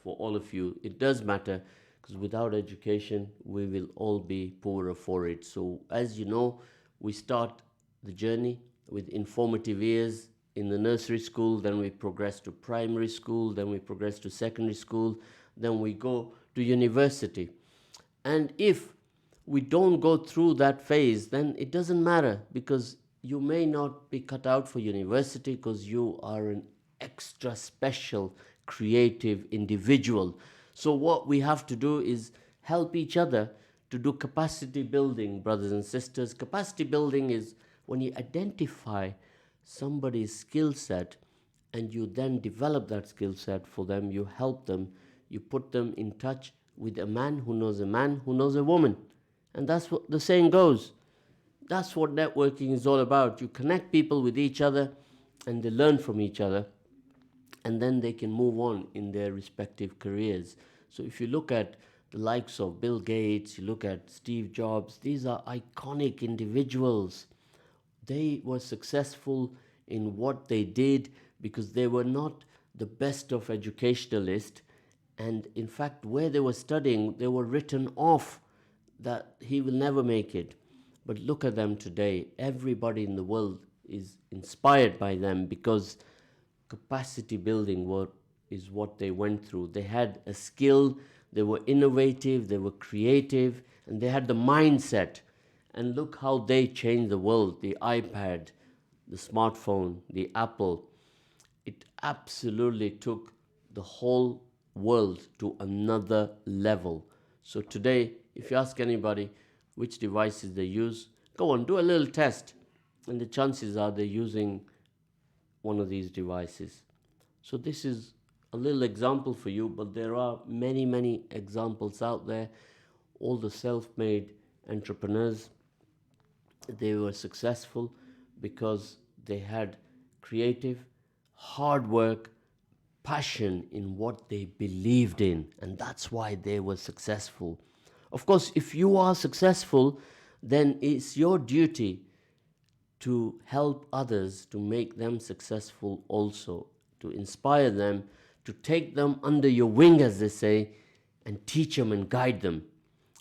for all of you. It does matter, because without education, we will all be poorer for it. So as you know, we start the journey with informative years in the nursery school, then we progress to primary school, then we progress to secondary school, then we go to university. And if we don't go through that phase, then it doesn't matter, because you may not be cut out for university because you are an extra special creative individual. So what we have to do is help each other to do capacity building, brothers and sisters. Capacity building is when you identify somebody's skill set and you then develop that skill set for them, you help them, you put them in touch with a man who knows a woman. And that's what the saying goes. That's what networking is all about. You connect people with each other and they learn from each other, and then they can move on in their respective careers. So if you look at the likes of Bill Gates, you look at Steve Jobs, these are iconic individuals. They were successful in what they did because they were not the best of educationalists. And in fact, where they were studying, they were written off that he will never make it. But look at them today. Everybody in the world is inspired by them because capacity building is what they went through. They had a skill, they were innovative, they were creative, and they had the mindset. And look how they changed the world. The iPad, the smartphone, the Apple. It absolutely took the whole world to another level. So today, if you ask anybody which devices they use, go on, do a little test. And the chances are they're using one of these devices. So this is a little example for you, but there are many, many examples out there. All the self-made entrepreneurs, they were successful because they had creative, hard work, passion in what they believed in, and that's why they were successful. Of course, if you are successful, then it's your duty to help others to make them successful also, to inspire them, to take them under your wing, as they say, and teach them and guide them.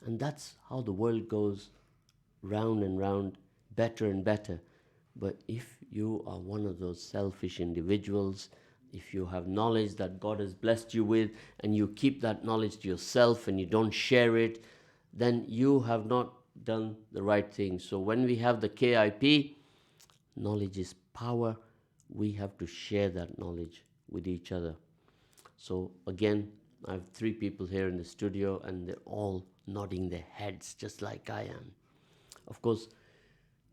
And that's how the world goes round and round, better and better. But if you are one of those selfish individuals, if you have knowledge that God has blessed you with and you keep that knowledge to yourself and you don't share it, then you have not done the right thing. So when we have the KIP, knowledge is power, we have to share that knowledge with each other. So again, I have 3 people here in the studio and they're all nodding their heads just like I am. Of course,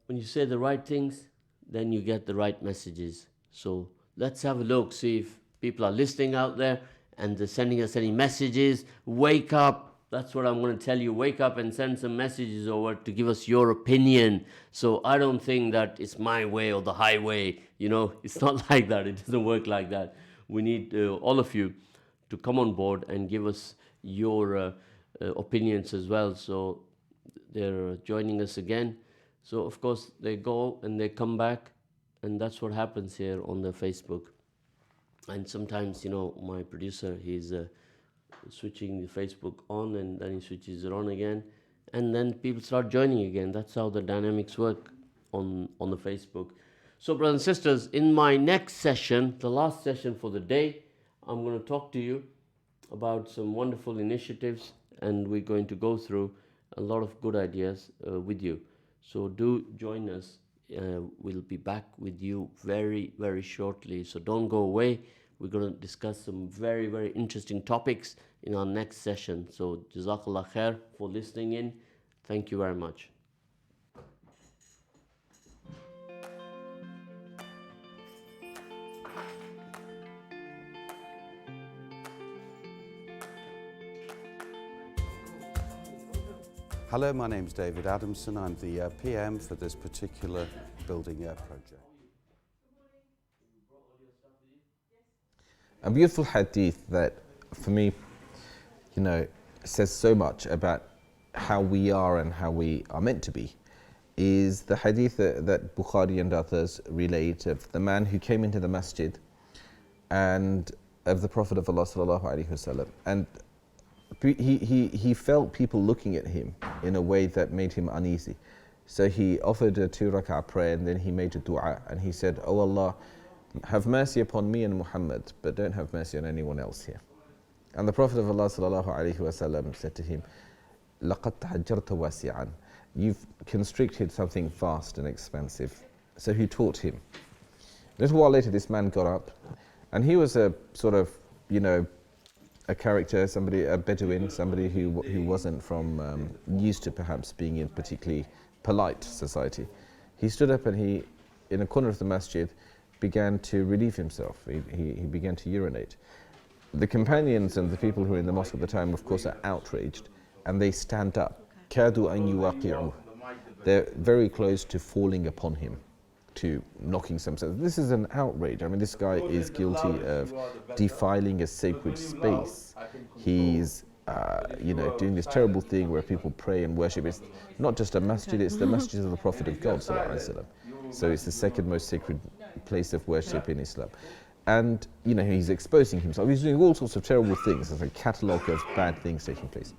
when you say the right things, then you get the right messages. So let's have a look, see if people are listening out there and they're sending us any messages. Wake up. That's what I'm going to tell you. Wake up and send some messages over to give us your opinion. So I don't think that it's my way or the highway. You know, it's not like that. It doesn't work like that. We need all of you to come on board and give us your opinions as well. So they're joining us again. So of course they go and they come back, and that's what happens here on the Facebook. And sometimes, you know, my producer, he's switching the Facebook on and then he switches it on again, and then people start joining again. That's how the dynamics work on the Facebook. So brothers and sisters, in my next session, the last session for the day, I'm going to talk to you about some wonderful initiatives, and we're going to go through a lot of good ideas with you. So do join us. We'll be back with you very, very shortly. So don't go away. We're going to discuss some very, very interesting topics in our next session. So Jazakallah khair for listening in. Thank you very much. Hello, my name's David Adamson. I'm the PM for this particular building project. A beautiful hadith that, for me, says so much about how we are and how we are meant to be, is the hadith that Bukhari and others relate of the man who came into the masjid and of the Prophet of Allah sallallahu alaihi wasallam, and he felt people looking at him in a way that made him uneasy. So he offered a 2 rak'ah prayer, and then he made a dua, and he said, "Oh Allah, have mercy upon me and Muhammad, but don't have mercy on anyone else here." And the Prophet of Allah sallallahu alaihi wasallam said to him, "Laqad tahajjarta wasi'an." You've constricted something vast and expansive. So he taught him. A little while later, this man got up, and he was a sort of, a character, somebody, a Bedouin, somebody who wasn't from, used to perhaps being in particularly polite society. He stood up and he, in a corner of the masjid, began to relieve himself. He began to urinate. The companions and the people who were in the mosque at the time, of course, are outraged, and they stand up. كَادُوا أَن يُوَقِعُوهُ. They're very close to falling upon him, to knocking themselves. This is an outrage. I mean, this guy is guilty of defiling a sacred space. He's, doing this terrible thing where people pray and worship. It's not just a masjid, it's the masjid of the Prophet of God, sallallahu alaihi wasallam. So it's the second most sacred place of worship in Islam. And, he's exposing himself. He's doing all sorts of terrible things. There's a catalogue of bad things taking place.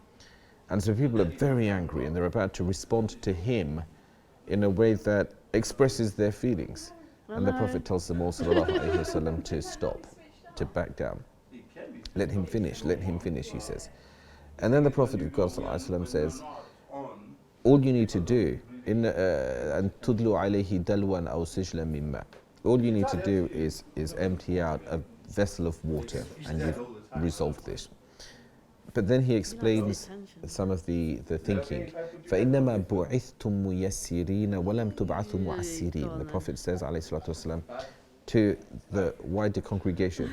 And so people are very angry, and they're about to respond to him in a way that expresses their feelings. And the Prophet tells them all, sallallahu alaihi wasallam, to stop, to back down. Let him finish, he says. And then the Prophet of God, sallallahu alaihi wasallam, says, all you need to do, and tudlu alayhi dalwan aw sijlan min ma. All you need to do is empty out a vessel of water, and you've resolved this. But then he explains some of the thinking. فَإِنَّمَا بُعِثْتُم مُيَسِّرِينَ وَلَمْ تُبْعَثُوا مُعَسِّرِينَ. The Prophet says, alayhi salatu wasalam, to the wider congregation,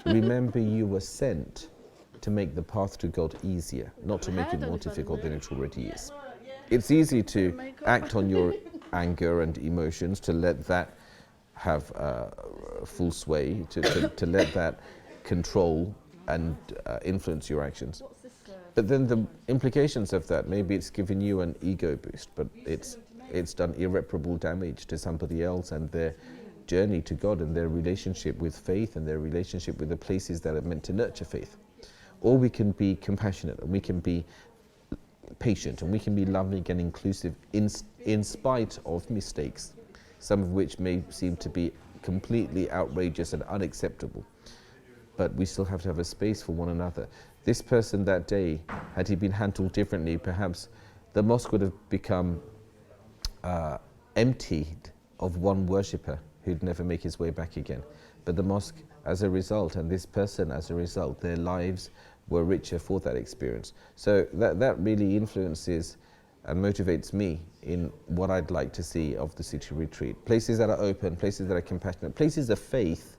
remember you were sent to make the path to God easier, not to make it more difficult than it already is. It's easy to act on your anger and emotions, to let that have full sway, to let that control and influence your actions. But then the implications of that, maybe it's given you an ego boost, but it's done irreparable damage to somebody else and their journey to God and their relationship with faith and their relationship with the places that are meant to nurture faith. Or we can be compassionate, and we can be patient, and we can be loving and inclusive in spite of mistakes, some of which may seem to be completely outrageous and unacceptable. But we still have to have a space for one another. This person that day, had he been handled differently, perhaps the mosque would have become emptied of one worshipper who'd never make his way back again. But the mosque, as a result, and this person as a result, their lives were richer for that experience. So that really influences and motivates me in what I'd like to see of the city retreat. Places that are open, places that are compassionate, places of faith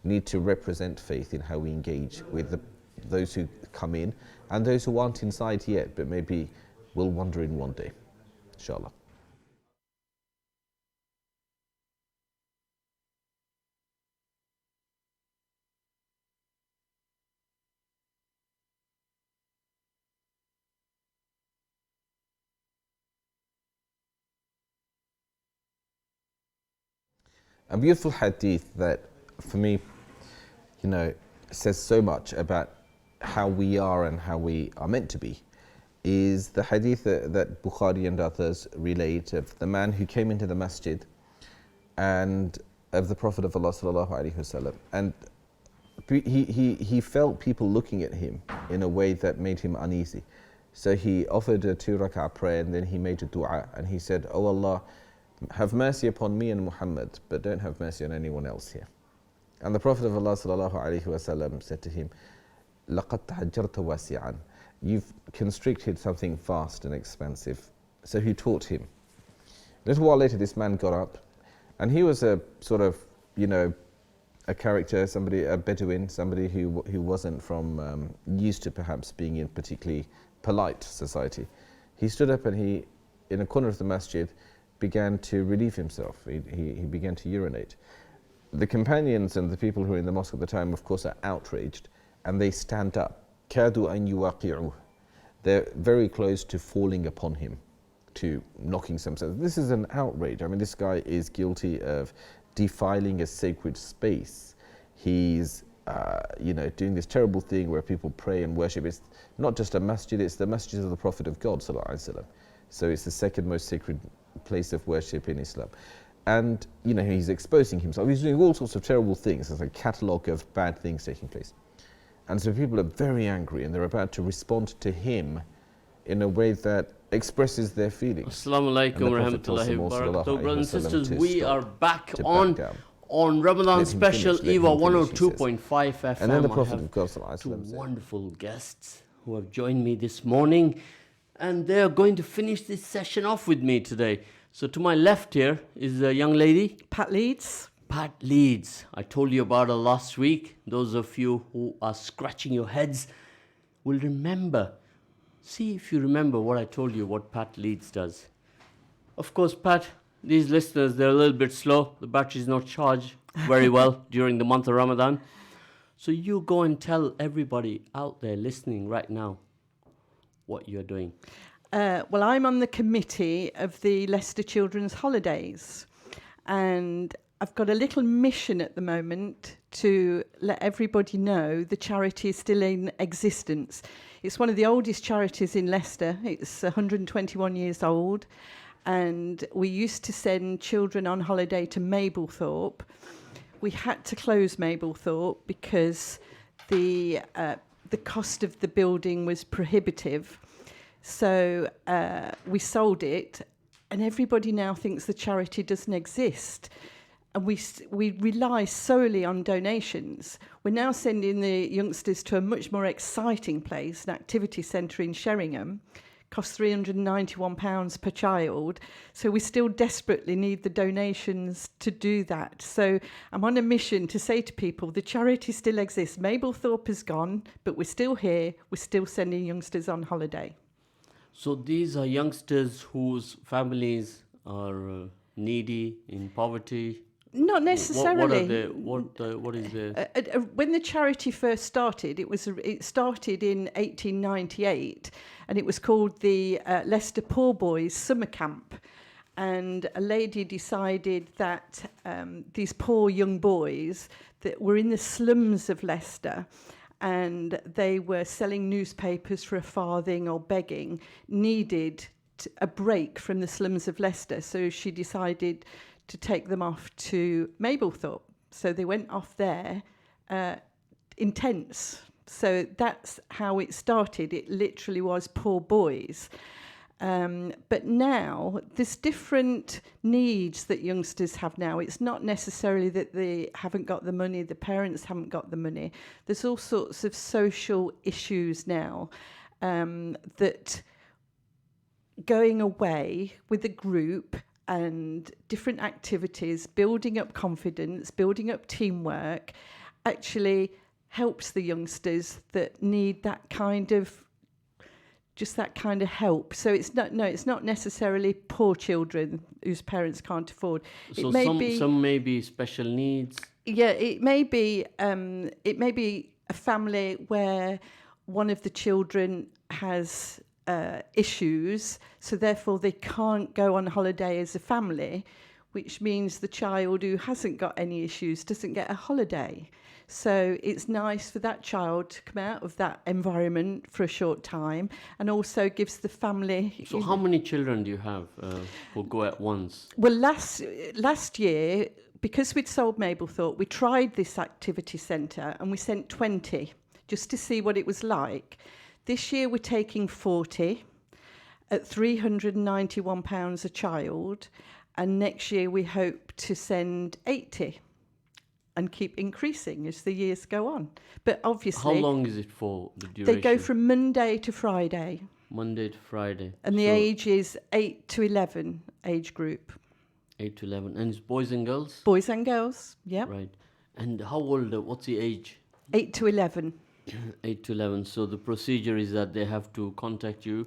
need to represent faith in how we engage with those who come in and those who aren't inside yet, but maybe will wander in one day, inshallah. A beautiful hadith that, for me, says so much about how we are and how we are meant to be, is the hadith that Bukhari and others relate of the man who came into the masjid and of the Prophet of Allah sallallahu alaihi wasallam, and he felt people looking at him in a way that made him uneasy. So he offered a 2 rak'ah prayer, and then he made a dua, and he said, "Oh Allah, have mercy upon me and Muhammad, but don't have mercy on anyone else here." And the Prophet of Allah sallallahu alaihi wasallam said to him, "Laqad tahajjarta wasi'an." You've constricted something vast and expansive. So he taught him. A little while later, this man got up, and he was a sort of, a character, somebody, a Bedouin, somebody who wasn't from, used to perhaps being in particularly polite society. he stood up and he, in a corner of the masjid, began to relieve himself. He began to urinate. The companions and the people who were in the mosque at the time, of course, are outraged, and they stand up. كادوا أن يواقعوه. They're very close to falling upon him, to knocking themselves. This is an outrage. I mean, this guy is guilty of defiling a sacred space. He's doing this terrible thing where people pray and worship. It's not just a masjid, it's the masjid of the Prophet of God, sallallahu alaihi wasallam. So it's the second most sacred place of worship in Islam. And, he's exposing himself. He's doing all sorts of terrible things. There's a catalogue of bad things taking place. And so people are very angry and they're about to respond to him in a way that expresses their feelings. Assalamu alaikum wa rahmatullahi wa barakatuh. Brothers and sisters, we are back on Ramadan special EAVA 102.5 FM. And then the Prophet of God two wonderful guests who have joined me this morning, and they are going to finish this session off with me today. So to my left here is a young lady, Pat Leeds. Pat Leeds. I told you about her last week. Those of you who are scratching your heads will remember. See if you remember what I told you, what Pat Leeds does. Of course, Pat, these listeners, they're a little bit slow. The battery's not charged very well during the month of Ramadan. So you go and tell everybody out there listening right now what you're doing. Well, I'm on the committee of the Leicester Children's Holidays, and I've got a little mission at the moment to let everybody know the charity is still in existence. It's one of the oldest charities in Leicester. It's 121 years old, and we used to send children on holiday to Mablethorpe. We had to close Mablethorpe because the cost of the building was prohibitive. So we sold it, and everybody now thinks the charity doesn't exist. And we rely solely on donations. We're now sending the youngsters to a much more exciting place, an activity centre in Sheringham. Costs £391 per child. So we still desperately need the donations to do that. So I'm on a mission to say to people, the charity still exists. Mablethorpe is gone, but we're still here. We're still sending youngsters on holiday. So these are youngsters whose families are needy, in poverty. Not necessarily. What is the? When the charity first started, it started in 1898, and it was called the Leicester Poor Boys Summer Camp. And a lady decided that these poor young boys that were in the slums of Leicester, and they were selling newspapers for a farthing or begging, needed a break from the slums of Leicester. So she decided to take them off to Mablethorpe. So they went off there in tents. So that's how it started. It literally was poor boys. But now there's different needs that youngsters have now. It's not necessarily that they haven't got the money, the parents haven't got the money. There's all sorts of social issues now that going away with a group and different activities, building up confidence, building up teamwork, actually helps the youngsters that need that kind of help. So it's not necessarily poor children whose parents can't afford. So some may be special needs. Yeah, it may be a family where one of the children has issues, so therefore they can't go on holiday as a family, which means the child who hasn't got any issues doesn't get a holiday. So it's nice for that child to come out of that environment for a short time, and also gives the family... So how many children do you have who go at once? Well, last year, because we'd sold Mablethorpe, we tried this activity centre and we sent 20 just to see what it was like. This year we're taking 40 at £391 a child, and next year we hope to send 80 and keep increasing as the years go on. But obviously... How long is it for, the duration? They go from Monday to Friday. Monday to Friday. And the age is 8 to 11 age group. 8 to 11. And it's boys and girls? Boys and girls, yeah. Right. And how old, what's the age? 8 to 11. 8 to 11. So the procedure is that they have to contact you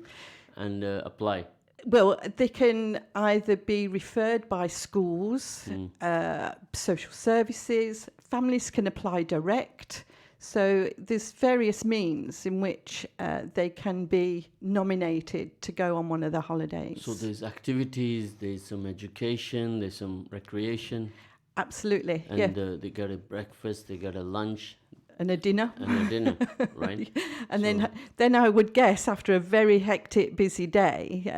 and apply? Well, they can either be referred by schools, social services, families can apply direct. So there's various means in which they can be nominated to go on one of the holidays. So there's activities, there's some education, there's some recreation. Absolutely, And yeah. they get a breakfast, they get a lunch And a dinner. and a dinner, right? And So- then I would guess after a very hectic, busy day,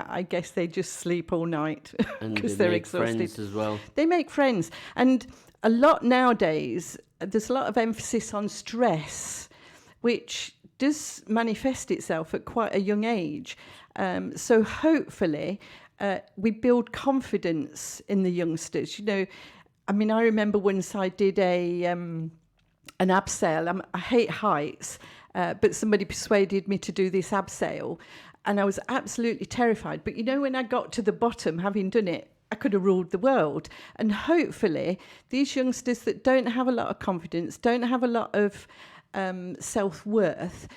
I guess they just sleep all night And because they they're make exhausted. friends as well. They make friends. And a lot nowadays, there's a lot of emphasis on stress, which does manifest itself at quite a young age. So hopefully we build confidence in the youngsters. You know, I mean, I remember once I did an abseil. I hate heights, but somebody persuaded me to do this abseil, and I was absolutely terrified. But you know, when I got to the bottom, having done it, I could have ruled the world. And hopefully, these youngsters that don't have a lot of confidence, don't have a lot of self-worth,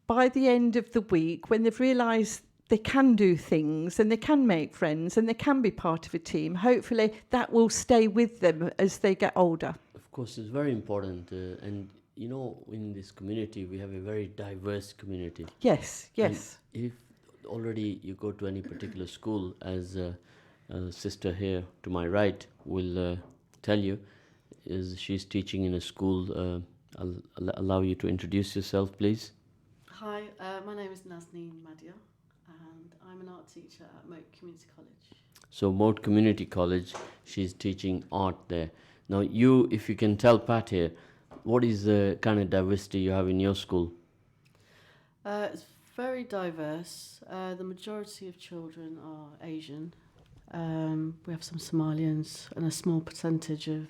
by the end of the week, when they've realised they can do things and they can make friends and they can be part of a team, hopefully that will stay with them as they get older. Of course, it's very important. And, you know, in this community, we have a very diverse community. Yes, yes. And if already you go to any particular school, as a sister here to my right will tell you, is she's teaching in a school. I'll allow you to introduce yourself, please. Hi, my name is Nazneen Madia, and I'm an art teacher at Moat Community College. So Moat Community College, she's teaching art there. Now you, if you can tell Pat here, what is the kind of diversity you have in your school? It's very diverse. The majority of children are Asian. We have some Somalians and a small percentage of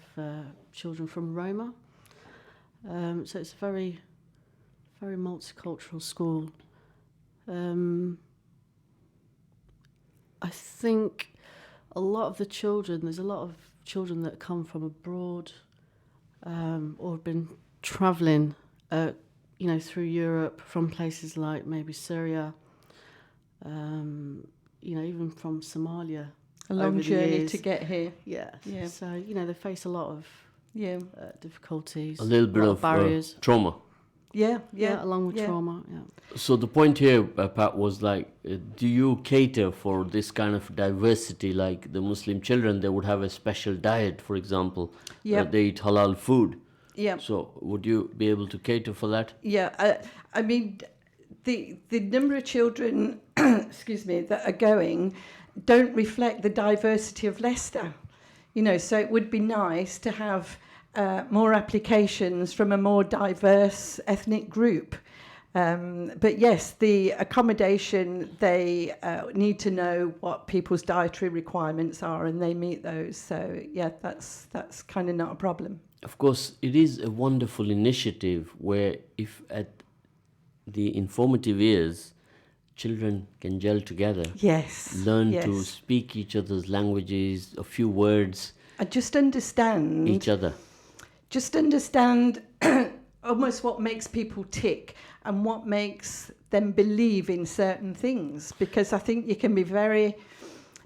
children from Roma. So it's a very, very multicultural school. I think a lot of the children, there's a lot of children that come from abroad or have been travelling, through Europe from places like maybe Syria, even from Somalia. A long over the journey years. to get here. Yeah. Yeah. So, they face a lot of Yeah, difficulties. A little bit lot of barriers. trauma. yeah. Along with yeah. trauma, yeah. So the point here, Pat, was like, do you cater for this kind of diversity? Like the Muslim children, they would have a special diet, for example. Yep. They eat halal food. Yeah, So would you be able to cater for that? yeah. I mean, the number of children, excuse me, that are going don't reflect the diversity of Leicester. So it would be nice to have more applications from a more diverse ethnic group. But yes, the accommodation, they need to know what people's dietary requirements are, and they meet those. So yeah, that's kind of not a problem. Of course, it is a wonderful initiative where if at the informative years, children can gel together, Yes. learn yes. to speak each other's languages, a few words, I just understand. each other. Just understand almost what makes people tick and what makes them believe in certain things, because I think you can be very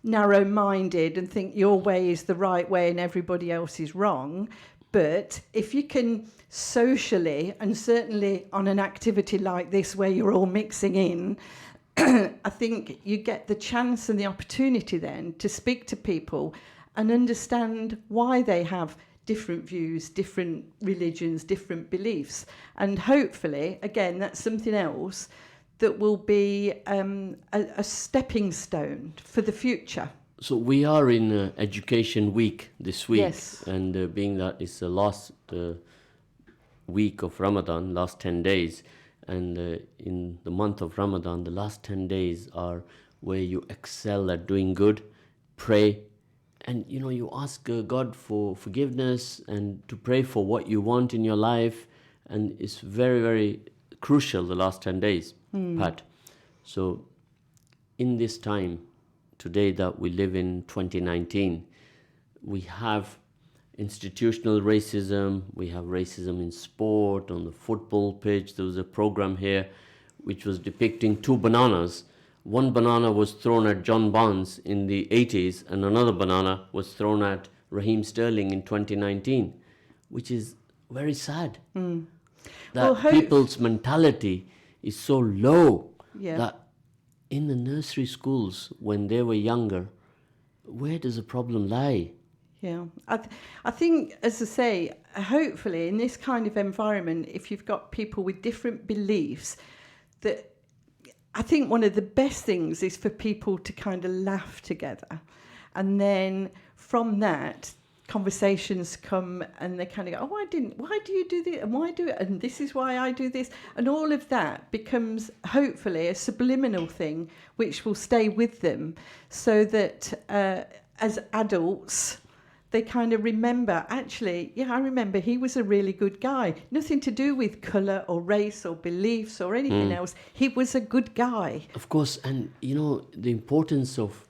narrow-minded and think your way is the right way and everybody else is wrong. But if you can socially, and certainly on an activity like this where you're all mixing in, I think you get the chance and the opportunity then to speak to people and understand why they have different views, different religions, different beliefs. And hopefully, again, that's something else that will be a stepping stone for the future. So we are in Education Week this week, Yes. and being that it's the last week of Ramadan, last 10 days, and in the month of Ramadan, the last 10 days are where you excel at doing good, pray, and you ask God for forgiveness and to pray for what you want in your life, and it's very, very crucial the last 10 days, Pat. So in this time, today that we live in 2019, we have institutional racism, we have racism in sport, on the football pitch. There was a program here which was depicting two bananas. one banana was thrown at John Barnes in the 80s and another banana was thrown at Raheem Sterling in 2019, which is very sad. That Well, people's mentality is so low Yeah. that in the nursery schools when they were younger, where does the problem lie? Yeah, I think, as I say, hopefully in this kind of environment, if you've got people with different beliefs, that I think one of the best things is for people to kind of laugh together. And then from that, conversations come and they kind of go, why do you do this? And why do it? And this is why I do this. And all of that becomes hopefully a subliminal thing which will stay with them so that as adults, they kind of remember, actually, yeah, I remember he was a really good guy. Nothing to do with colour or race or beliefs or anything else. He was a good guy. Of course, and you know, the importance of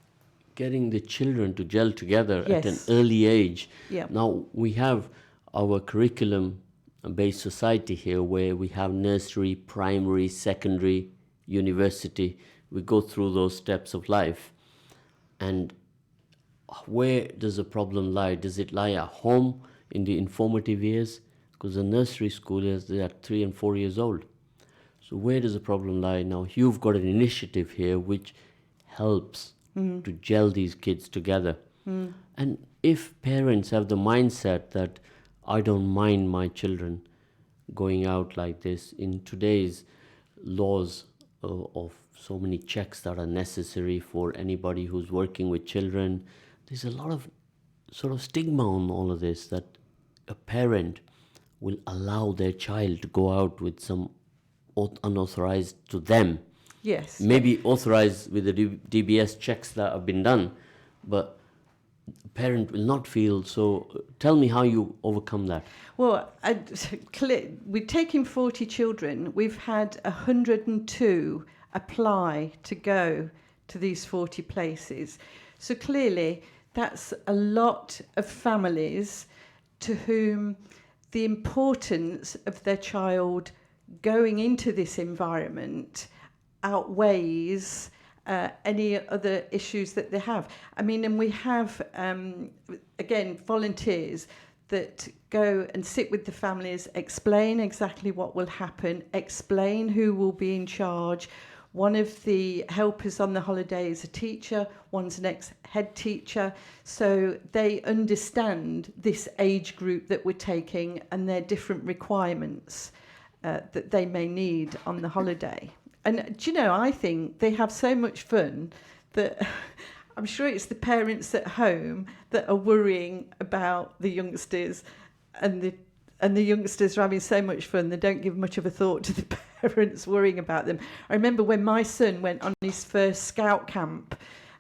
getting the children to gel together at an Yes. early age. Yeah. Now, we have our curriculum-based society here where we have nursery, primary, secondary, university. We go through those steps of life. And where does the problem lie? Does it lie at home in the informative years? Because the nursery school is they are 3 and 4 years old. So where does the problem lie? Now, you've got an initiative here which helps to gel these kids together. And if parents have the mindset that I don't mind my children going out like this, in today's laws of so many checks that are necessary for anybody who's working with children, there's a lot of sort of stigma on all of this, that a parent will allow their child to go out with some unauthorized to them. Yes. Maybe authorized with the DBS checks that have been done, but parent will not feel so. Tell me how you overcome that. Well, we're taking 40 children. We've had 102 apply to go to these 40 places. So clearly, that's a lot of families to whom the importance of their child going into this environment outweighs any other issues that they have. I mean, and we have, again, volunteers that go and sit with the families, explain exactly what will happen, explain who will be in charge. One of the helpers on the holiday is a teacher, one's an ex-head teacher, so they understand this age group that we're taking and their different requirements that they may need on the holiday. And do you know, I think they have so much fun that I'm sure it's the parents at home that are worrying about the youngsters, and the youngsters are having so much fun they don't give much of a thought to the parents worrying about them. I remember when my son went on his first scout camp,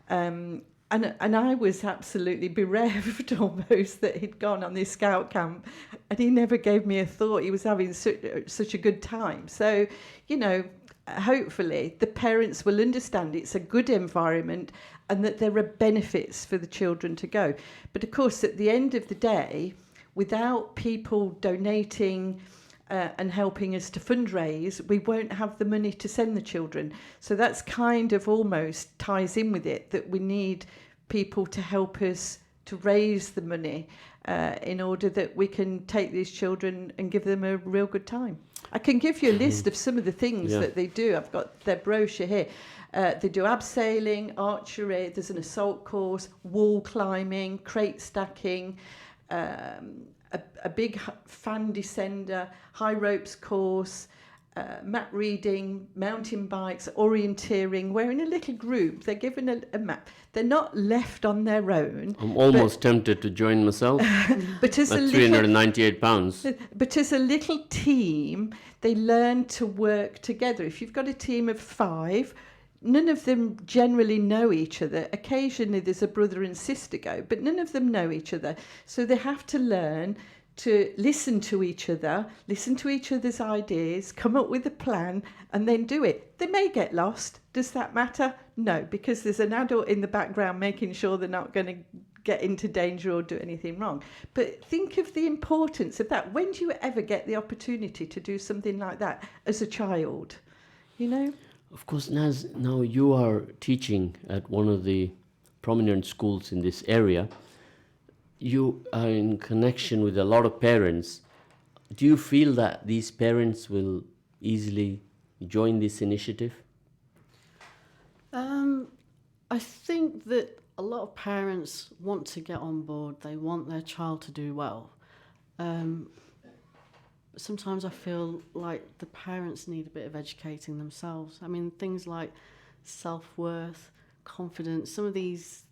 and I was absolutely bereft almost that he'd gone on this scout camp, and he never gave me a thought. He was having such a good time. So, you know, hopefully the parents will understand it's a good environment and that there are benefits for the children to go. But of course, at the end of the day, without people donating and helping us to fundraise, we won't have the money to send the children. So that's kind of almost ties in with it, that we need people to help us to raise the money in order that we can take these children and give them a real good time. I can give you a list of some of the things that they do. I've got their brochure here. They do abseiling, archery, there's an assault course, wall climbing, crate stacking, a big fan descender, high ropes course, map reading, mountain bikes, orienteering. We're in a little group. They're given a map. They're not left on their own. I'm almost tempted to join myself. But as That's £398. But as a little team, they learn to work together. If you've got a team of 5, none of them generally know each other. Occasionally there's a brother and sister go, but none of them know each other. So they have to learn to listen to each other, listen to each other's ideas, come up with a plan, and then do it. They may get lost. Does that matter? No, because there's an adult in the background making sure they're not going to get into danger or do anything wrong. But think of the importance of that. When do you ever get the opportunity to do something like that as a child? You know? Of course, Naz, now you are teaching at one of the prominent schools in this area. You are in connection with a lot of parents. Do you feel that these parents will easily join this initiative? I think that a lot of parents want to get on board. They want their child to do well. Sometimes I feel like the parents need a bit of educating themselves. I mean, things like self-worth, confidence, some of these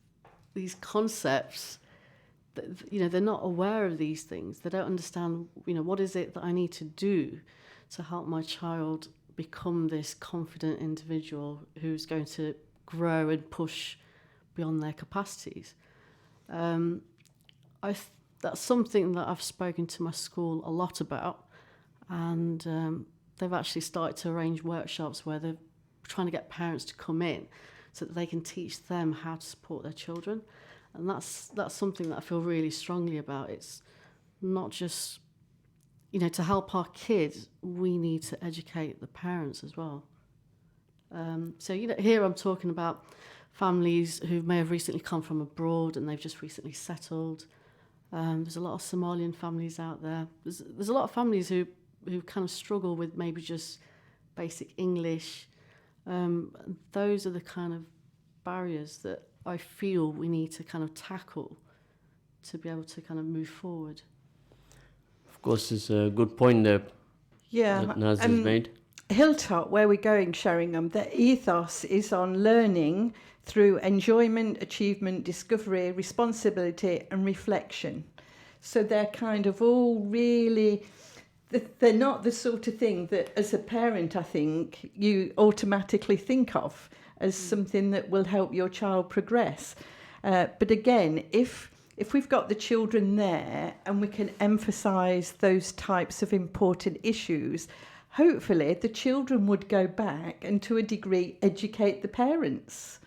concepts, that, they're not aware of these things. They don't understand, what is it that I need to do to help my child become this confident individual who's going to grow and push beyond their capacities. That's something that I've spoken to my school a lot about, and they've actually started to arrange workshops where they're trying to get parents to come in so that they can teach them how to support their children. And that's something that I feel really strongly about. It's not just, to help our kids, we need to educate the parents as well. So, here I'm talking about families who may have recently come from abroad and they've just recently settled. There's a lot of Somalian families out there. There's a lot of families who kind of struggle with maybe just basic English. Those are the kind of barriers that I feel we need to kind of tackle to be able to kind of move forward. Of course, it's a good point there that Naz has made. Hilltop, where we're going, Sheringham, the ethos is on learning through enjoyment, achievement, discovery, responsibility and reflection. So they're kind of all really, they're not the sort of thing that as a parent, I think, you automatically think of as something that will help your child progress. But again, if we've got the children there and we can emphasise those types of important issues, hopefully the children would go back and to a degree educate the parents,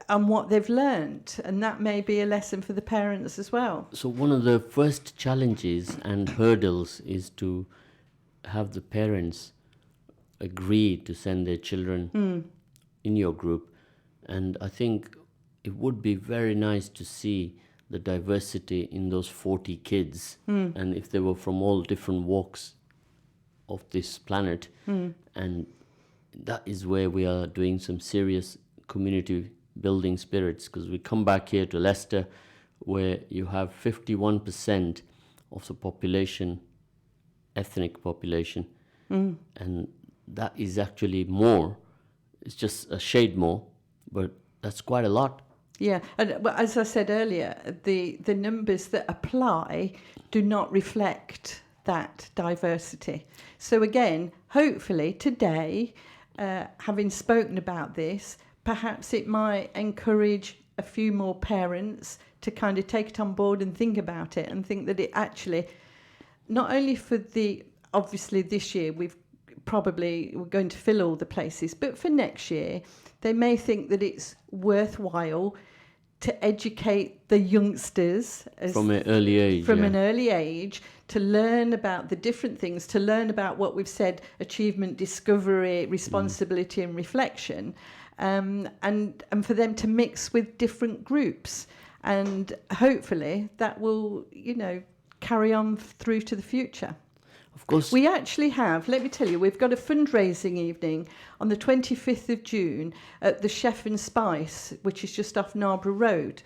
on what they've learnt. And that may be a lesson for the parents as well. So one of the first challenges and hurdles is to have the parents agree to send their children in your group. And I think it would be very nice to see the diversity in those 40 kids. And if they were from all different walks of this planet, and that is where we are doing some serious community building spirits, because we come back here to Leicester where you have 51% of the population, ethnic population, and that is actually more. It's just a shade more, but that's quite a lot. Yeah, and as I said earlier, the numbers that apply do not reflect that diversity. So again, hopefully today, having spoken about this, perhaps it might encourage a few more parents to kind of take it on board and think about it and think that it actually, not only for obviously this year we're going to fill all the places, but for next year, they may think that it's worthwhile to educate the youngsters from an early age. To learn about the different things, to learn about what we've said, achievement, discovery, responsibility and reflection, and for them to mix with different groups. And hopefully that will, carry on through to the future. Of course. We actually have, let me tell you, we've got a fundraising evening on the 25th of June at the Chef and Spice, which is just off Narborough Road.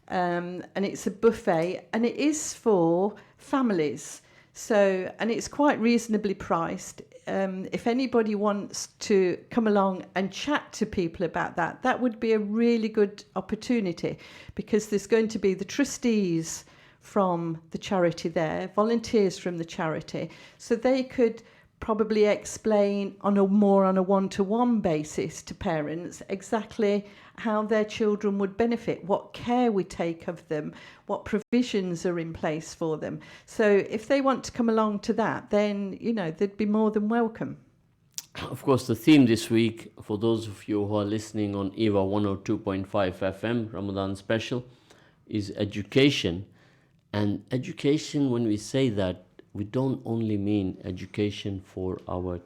And it's a buffet, and it is for families. So, and it's quite reasonably priced. If anybody wants to come along and chat to people about that, that would be a really good opportunity, because there's going to be the trustees from the charity there, volunteers from the charity, so they could probably explain on a one-to-one basis to parents exactly how their children would benefit, what care we take of them, what provisions are in place for them. So if they want to come along to that, then, they'd be more than welcome. Of course, the theme this week, for those of you who are listening on EAVA 102.5 FM, Ramadan special, is education. And education, when we say that, we don't only mean education for our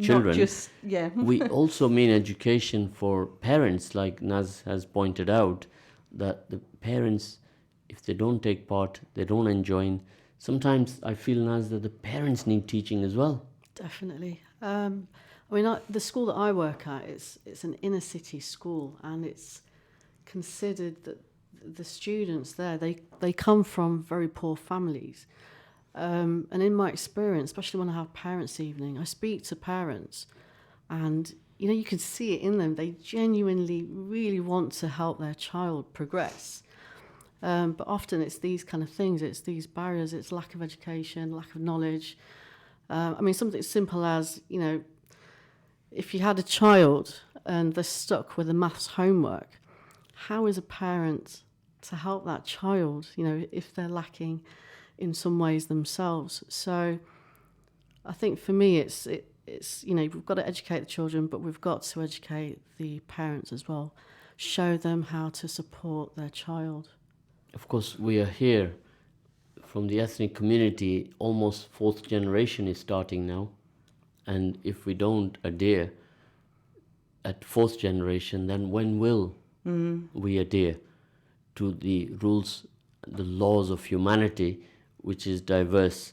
children. Not just, yeah. We also mean education for parents, like Naz has pointed out, that the parents, if they don't take part, they don't enjoy. Sometimes I feel, Naz, that the parents need teaching as well. Definitely. The school that I work at, it's an inner city school, and it's considered that the students there, they come from very poor families. And in my experience, especially when I have parents' evening, I speak to parents, and you can see it in them. They genuinely really want to help their child progress. But often it's these kind of things, it's these barriers, it's lack of education, lack of knowledge. Something simple as, if you had a child and they're stuck with a maths homework, how is a parent to help that child, if they're lacking in some ways themselves? So I think for me it's we've got to educate the children, but we've got to educate the parents as well, show them how to support their child. Of course, we are here from the ethnic community, almost fourth generation is starting now. And if we don't adhere at fourth generation, then when will we adhere to the rules, the laws of humanity, which is diverse?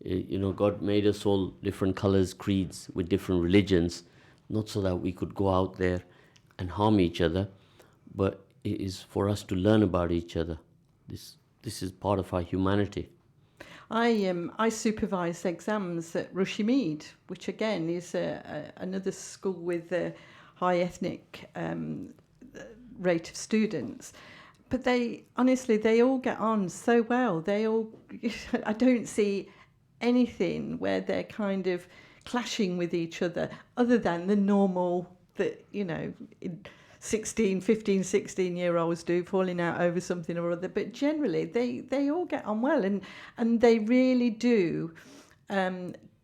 God made us all different colors, creeds, with different religions, not so that we could go out there and harm each other, but it is for us to learn about each other. This is part of our humanity. I supervise exams at Rushmede, which again is another school with a high ethnic rate of students. But they all get on so well. I don't see anything where they're kind of clashing with each other, other than the normal that 15, 16-year-olds do, falling out over something or other. But generally, they all get on well, and they really do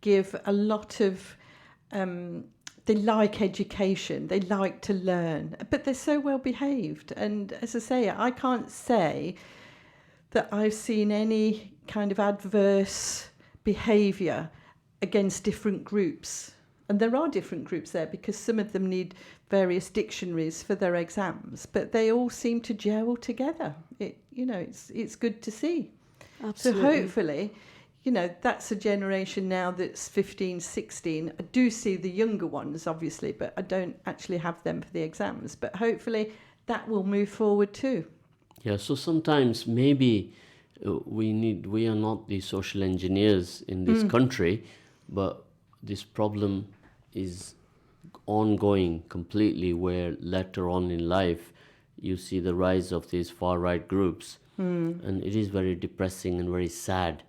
give a lot of. They like education. They like to learn, but they're so well behaved. And as I say, I can't say that I've seen any kind of adverse behaviour against different groups. And there are different groups there because some of them need various dictionaries for their exams, but they all seem to gel together. It's good to see. Absolutely. So hopefully, that's a generation now that's 15, 16. I do see the younger ones, obviously, but I don't actually have them for the exams. But hopefully that will move forward too. Yeah, so sometimes maybe we are not the social engineers in this country, but this problem is ongoing completely, where later on in life you see the rise of these far-right groups. And it is very depressing and very sad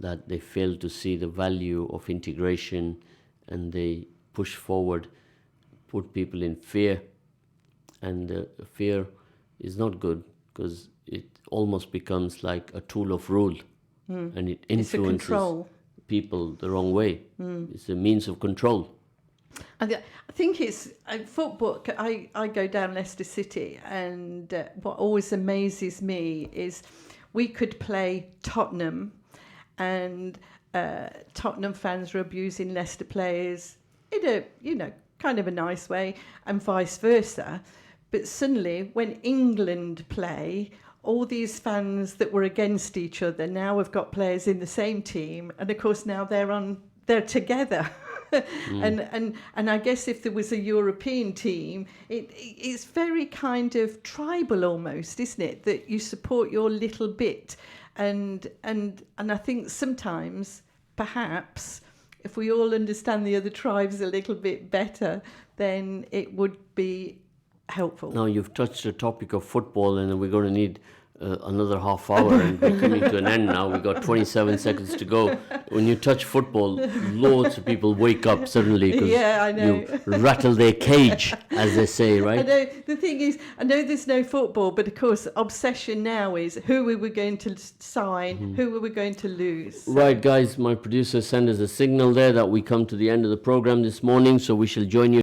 that they fail to see the value of integration, and they push forward, put people in fear. And fear is not good, because it almost becomes like a tool of rule, and it influences people the wrong way. It's a means of control. I think it's football. I go down Leicester City, and what always amazes me is we could play Tottenham, and Tottenham fans were abusing Leicester players in a kind of a nice way, and vice versa. But suddenly, when England play, all these fans that were against each other now have got players in the same team, and of course now they're together. And I guess if there was a European team, it's very kind of tribal almost, isn't it? That you support your little bit, and I think sometimes perhaps if we all understand the other tribes a little bit better, then it would be helpful. Now you've touched the topic of football, and we're going to need another half hour, and we're coming to an end now. We've got 27 seconds to go. When you touch football, loads of people wake up suddenly because you rattle their cage, as they say, right? I know. The thing is, I know there's no football, but of course, obsession now is who we were going to sign, who we were going to lose. Right, guys, my producer sent us a signal there that we come to the end of the program this morning, so we shall join you